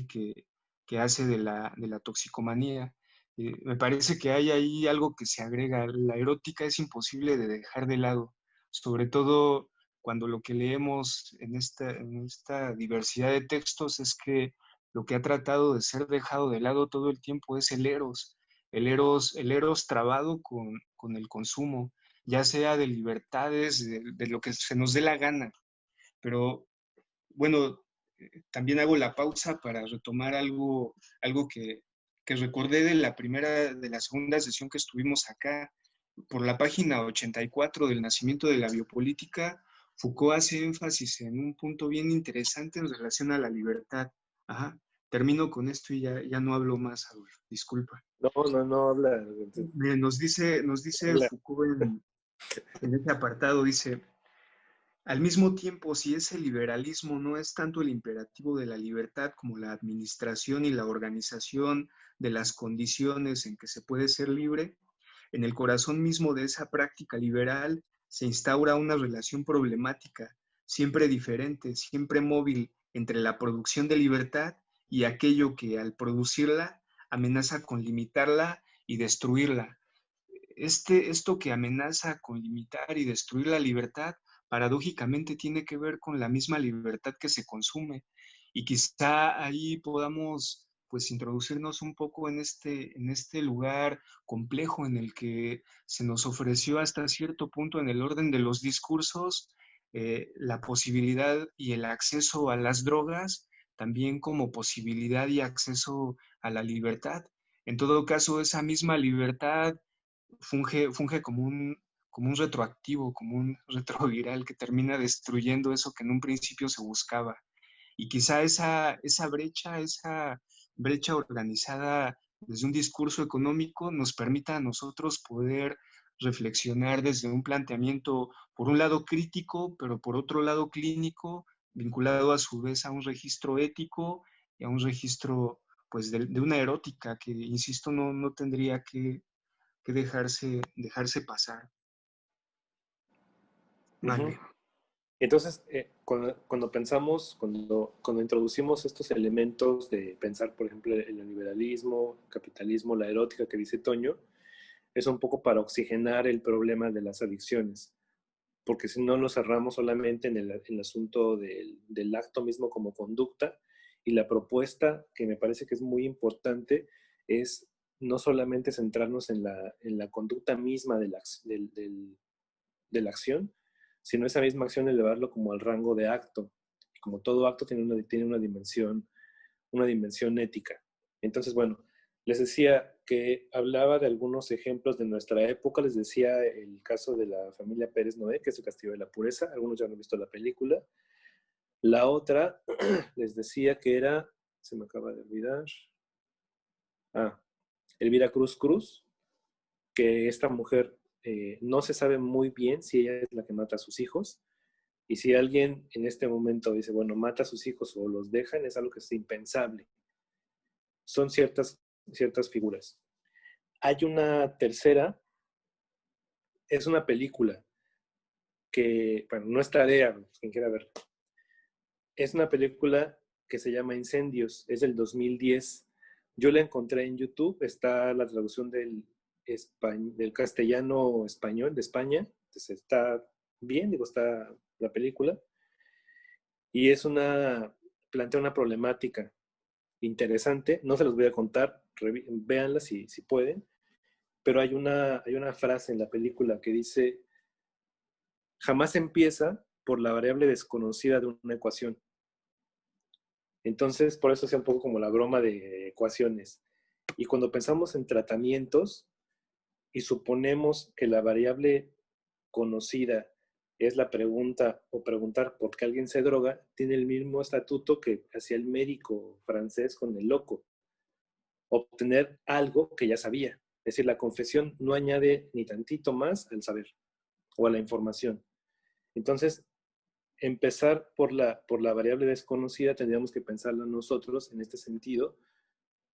que hace de la toxicomanía. Me parece que hay ahí algo que se agrega. La erótica es imposible de dejar de lado, sobre todo cuando lo que leemos en esta diversidad de textos es que lo que ha tratado de ser dejado de lado todo el tiempo es el eros trabado con el consumo, ya sea de libertades, de lo que se nos dé la gana. Pero bueno, también hago la pausa para retomar algo que recordé de la segunda sesión que estuvimos acá. Por la página 84 del Nacimiento de la Biopolítica, Foucault hace énfasis en un punto bien interesante en relación a la libertad. Ajá. Termino con esto y ya no hablo más, Adolfo. Disculpa. No habla. Nos dice Habla. Foucault en ese apartado, dice: al mismo tiempo, si ese liberalismo no es tanto el imperativo de la libertad como la administración y la organización de las condiciones en que se puede ser libre, en el corazón mismo de esa práctica liberal se instaura una relación problemática, siempre diferente, siempre móvil, entre la producción de libertad y aquello que al producirla amenaza con limitarla y destruirla. Esto que amenaza con limitar y destruir la libertad, paradójicamente tiene que ver con la misma libertad que se consume. Y quizá ahí podamos pues introducirnos un poco en este lugar complejo en el que se nos ofreció hasta cierto punto en el orden de los discursos la posibilidad y el acceso a las drogas, también como posibilidad y acceso a la libertad. En todo caso, esa misma libertad funge como un retroactivo, como un retroviral que termina destruyendo eso que en un principio se buscaba. Y quizá esa brecha organizada desde un discurso económico nos permita a nosotros poder reflexionar desde un planteamiento, por un lado crítico, pero por otro lado clínico, vinculado a su vez a un registro ético y a un registro pues de una erótica que, insisto, no tendría que dejarse pasar. Ujú. Vale. Entonces, cuando pensamos, cuando introducimos estos elementos de pensar, por ejemplo, el liberalismo, el capitalismo, la erótica que dice Toño, es un poco para oxigenar el problema de las adicciones, porque si no lo cerramos solamente en el asunto del acto mismo como conducta, y la propuesta que me parece que es muy importante es no solamente centrarnos en la conducta misma de la acción, sino esa misma acción elevarlo como al rango de acto. Y como todo acto tiene una dimensión ética. Entonces, bueno, les decía que hablaba de algunos ejemplos de nuestra época. Les decía el caso de la familia Pérez Noé, que es el Castillo de la Pureza. Algunos ya no han visto la película. La otra, les decía que era, se me acaba de olvidar, ah, Elvira Cruz Cruz, que esta mujer no se sabe muy bien si ella es la que mata a sus hijos. Y si alguien en este momento dice, bueno, mata a sus hijos o los dejan, es algo que es impensable. Son ciertas figuras. Hay una tercera, es una película que, bueno, no es tarea, quien quiera ver. Es una película que se llama Incendios, es del 2010. Yo la encontré en YouTube, está la traducción del castellano español de España, entonces está bien, digo, está la película. Y plantea una problemática interesante, no se los voy a contar, véanla si pueden, pero hay una frase en la película que dice, jamás empieza por la variable desconocida de una ecuación. Entonces, por eso es un poco como la broma de ecuaciones. Y cuando pensamos en tratamientos y suponemos que la variable conocida es la pregunta o preguntar por qué alguien se droga, tiene el mismo estatuto que hacía el médico francés con el loco. Obtener algo que ya sabía. Es decir, la confesión no añade ni tantito más al saber o a la información. Entonces, empezar por la variable desconocida, tendríamos que pensarlo nosotros en este sentido,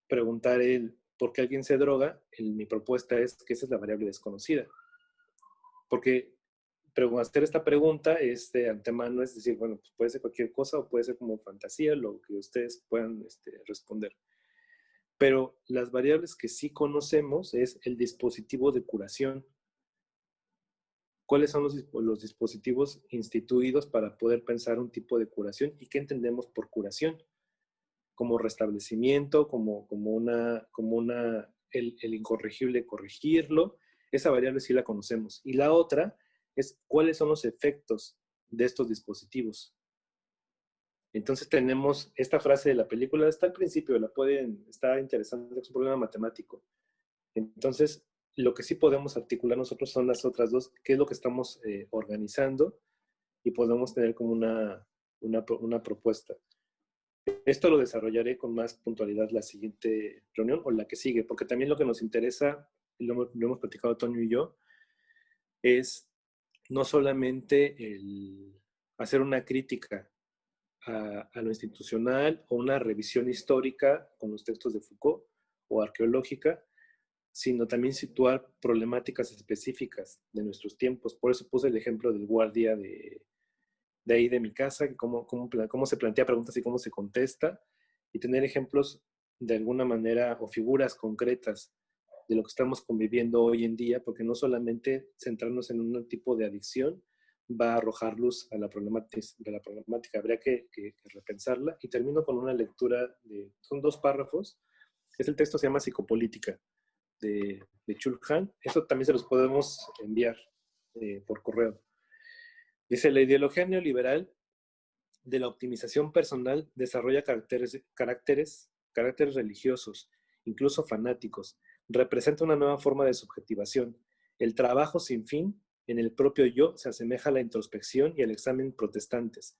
preguntar el por qué alguien se droga, mi propuesta es que esa es la variable desconocida. Porque hacer esta pregunta de antemano es decir, bueno, pues puede ser cualquier cosa o puede ser como fantasía, lo que ustedes puedan responder. Pero las variables que sí conocemos es el dispositivo de curación. ¿Cuáles son los dispositivos instituidos para poder pensar un tipo de curación y qué entendemos por curación? Como restablecimiento, el incorregible corregirlo. Esa variable sí la conocemos. Y la otra es cuáles son los efectos de estos dispositivos. Entonces tenemos esta frase de la película, está al principio, está interesante, es un problema matemático. Entonces, lo que sí podemos articular nosotros son las otras dos, qué es lo que estamos organizando y podemos tener como una propuesta. Esto lo desarrollaré con más puntualidad la siguiente reunión o la que sigue, porque también lo que nos interesa, lo hemos platicado Toño y yo, es no solamente hacer una crítica a lo institucional o una revisión histórica con los textos de Foucault o arqueológica, sino también situar problemáticas específicas de nuestros tiempos. Por eso puse el ejemplo del guardia de ahí de mi casa, cómo se plantea preguntas y cómo se contesta, y tener ejemplos de alguna manera o figuras concretas de lo que estamos conviviendo hoy en día, porque no solamente centrarnos en un tipo de adicción va a arrojar luz a la problemática, habría que repensarla. Y termino con una lectura, son 2 párrafos, el texto se llama Psicopolítica, de Chul Han. Eso también se los podemos enviar por correo. Dice, la ideología neoliberal de la optimización personal desarrolla caracteres religiosos, incluso fanáticos. Representa una nueva forma de subjetivación. El trabajo sin fin en el propio yo se asemeja a la introspección y al examen protestantes,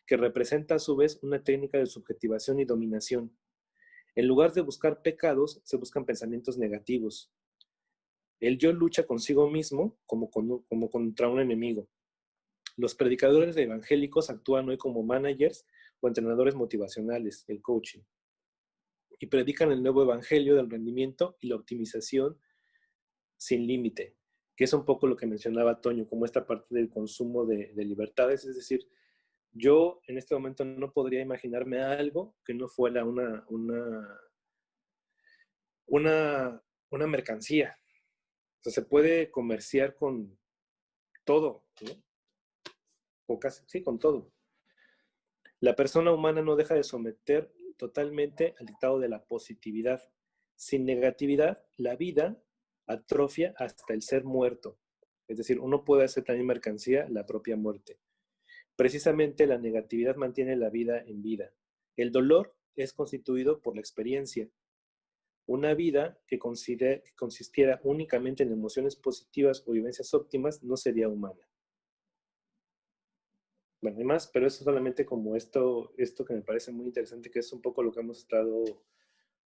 que representa a su vez una técnica de subjetivación y dominación. En lugar de buscar pecados, se buscan pensamientos negativos. El yo lucha consigo mismo como contra un enemigo. Los predicadores evangélicos actúan hoy como managers o entrenadores motivacionales, el coaching, y predican el nuevo evangelio del rendimiento y la optimización sin límite, que es un poco lo que mencionaba Toño, como esta parte del consumo de libertades. Es decir, yo en este momento no podría imaginarme algo que no fuera una mercancía. O sea, se puede comerciar con todo, ¿no? O casi, sí, con todo. La persona humana no deja de someter totalmente al dictado de la positividad. Sin negatividad, la vida atrofia hasta el ser muerto. Es decir, uno puede hacer también mercancía la propia muerte. Precisamente la negatividad mantiene la vida en vida. El dolor es constituido por la experiencia. Una vida que consistiera únicamente en emociones positivas o vivencias óptimas no sería humana. Bueno, hay más, pero eso solamente como esto que me parece muy interesante, que es un poco lo que hemos estado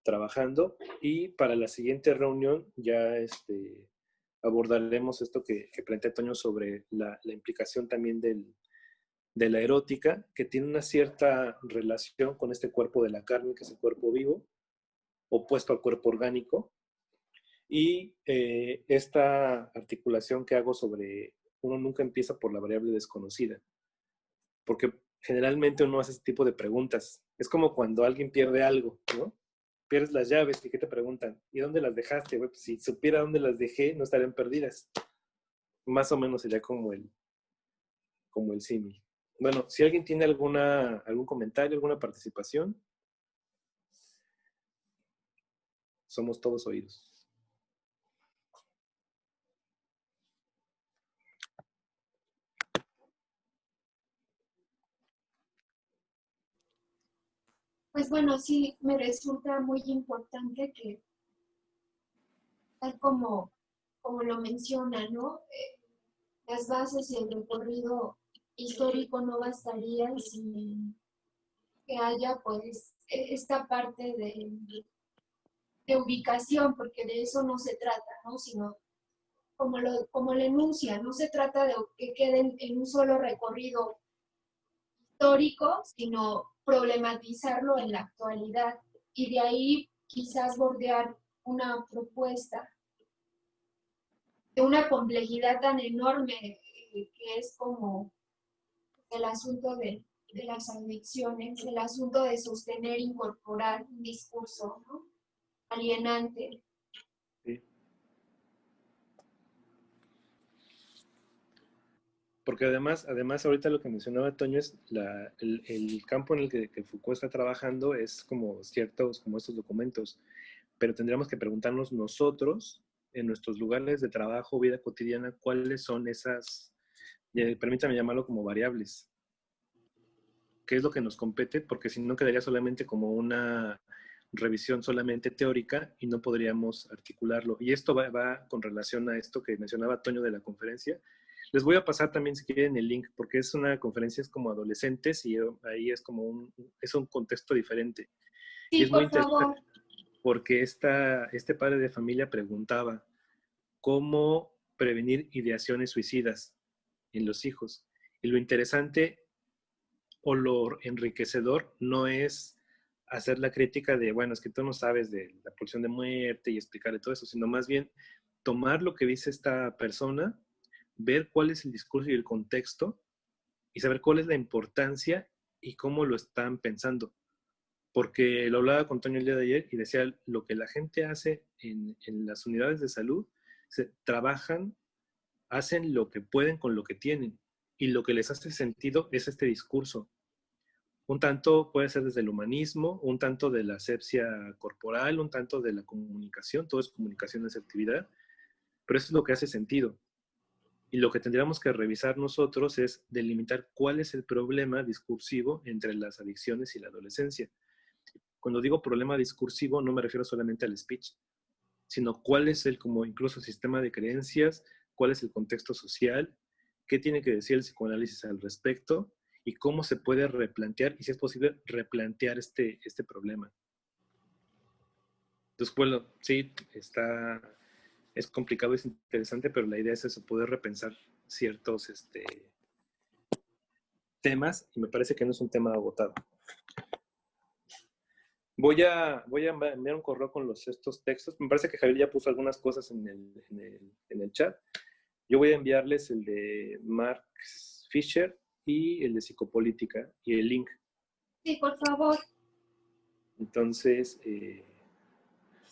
trabajando. Y para la siguiente reunión ya abordaremos esto que plantea Toño sobre la implicación también de la erótica, que tiene una cierta relación con este cuerpo de la carne, que es el cuerpo vivo, opuesto al cuerpo orgánico. Y esta articulación que hago sobre uno nunca empieza por la variable desconocida, porque generalmente uno hace ese tipo de preguntas. Es como cuando alguien pierde algo, ¿no? Pierdes las llaves y ¿qué te preguntan? ¿Y dónde las dejaste? Bueno, pues si supiera dónde las dejé, no estarían perdidas. Más o menos sería como el símil. Bueno, si alguien tiene algún comentario, alguna participación, somos todos oídos. Pues bueno, sí, me resulta muy importante que, tal como lo menciona, ¿no? Las bases y el recorrido histórico no bastarían sin que haya, pues, esta parte de ubicación, porque de eso no se trata, ¿no? Sino, como lo enuncia, no se trata de que queden en un solo recorrido histórico, sino problematizarlo en la actualidad y de ahí quizás bordear una propuesta de una complejidad tan enorme que es como el asunto de las adicciones, el asunto de sostener, incorporar un discurso, ¿no? Alienante. Sí. Porque además ahorita lo que mencionaba Toño es el campo en el que Foucault está trabajando es como ciertos, como estos documentos, pero tendríamos que preguntarnos nosotros, en nuestros lugares de trabajo, vida cotidiana, cuáles son esas, permítame llamarlo como variables. ¿Qué es lo que nos compete? Porque si no quedaría solamente como una revisión solamente teórica y no podríamos articularlo. Y esto va con relación a esto que mencionaba Toño de la conferencia. Les voy a pasar también, si quieren, el link, porque es una conferencia, es como adolescentes y ahí es como un contexto diferente. Sí, Y es muy por interesante favor. porque este padre de familia preguntaba cómo prevenir ideaciones suicidas en los hijos. Y lo interesante o lo enriquecedor no es hacer la crítica de, bueno, es que tú no sabes de la pulsión de muerte y explicarle todo eso, sino más bien tomar lo que dice esta persona, ver cuál es el discurso y el contexto y saber cuál es la importancia y cómo lo están pensando. Porque lo hablaba con Toño el día de ayer y decía, lo que la gente hace en las unidades de salud, trabajan, hacen lo que pueden con lo que tienen y lo que les hace sentido es este discurso. Un tanto puede ser desde el humanismo, un tanto de la asepsia corporal, un tanto de la comunicación, todo es comunicación, asertividad, pero eso es lo que hace sentido. Y lo que tendríamos que revisar nosotros es delimitar cuál es el problema discursivo entre las adicciones y la adolescencia. Cuando digo problema discursivo no me refiero solamente al speech, sino cuál es el como incluso sistema de creencias, cuál es el contexto social, qué tiene que decir el psicoanálisis al respecto y cómo se puede replantear y si es posible replantear este problema. Entonces, bueno, sí, es complicado, es interesante, pero la idea es eso, poder repensar ciertos temas y me parece que no es un tema agotado. Voy a enviar un correo con estos textos. Me parece que Javier ya puso algunas cosas en el chat. Yo voy a enviarles el de Max Fisher y el de Psicopolítica y el link. Sí, por favor. Entonces,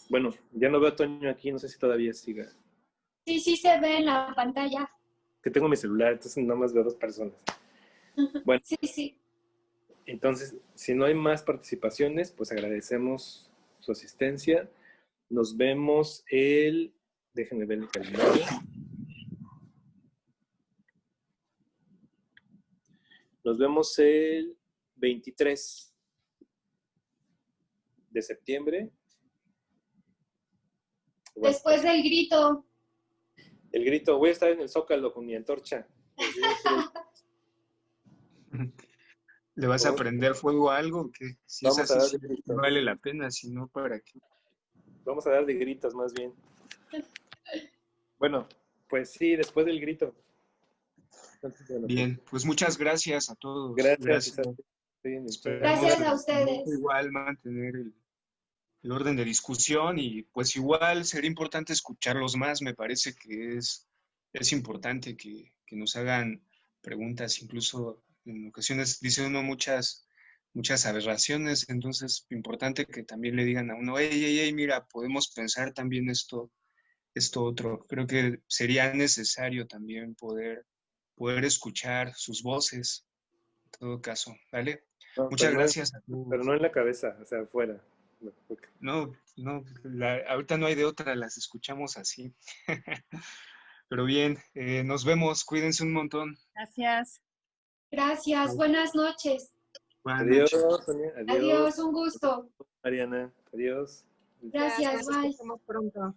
bueno, ya no veo a Toño aquí, no sé si todavía siga. Sí, sí se ve en la pantalla. Que tengo mi celular, entonces nada más veo 2 personas. Bueno. Sí, sí. Entonces, si no hay más participaciones, pues agradecemos su asistencia. Nos vemos déjenme ver el calendario. Nos vemos el 23 de septiembre. Bueno, después del grito. El grito, voy a estar en el Zócalo con mi antorcha. ¿Le vas a prender fuego a algo? Que si es así, sí vale la pena, si no, ¿para qué? Vamos a dar de gritos más bien. Bueno, pues sí, después del grito. Entonces, bueno, bien, pues muchas gracias a todos. Gracias. Gracias a ustedes. Igual mantener el orden de discusión y pues igual sería importante escucharlos más. Me parece que es importante que nos hagan preguntas, incluso en ocasiones dice uno muchas aberraciones, entonces es importante que también le digan a uno, hey, mira, podemos pensar también esto otro. Creo que sería necesario también poder escuchar sus voces, en todo caso, ¿vale? Muchas gracias a todos. Pero no en la cabeza, o sea, afuera. No, ahorita no hay de otra, las escuchamos así. Pero bien, nos vemos, cuídense un montón. Gracias. Gracias, buenas noches. Adiós, Sonia. Adiós, un gusto. Mariana, adiós. Gracias, bye. Nos vemos pronto.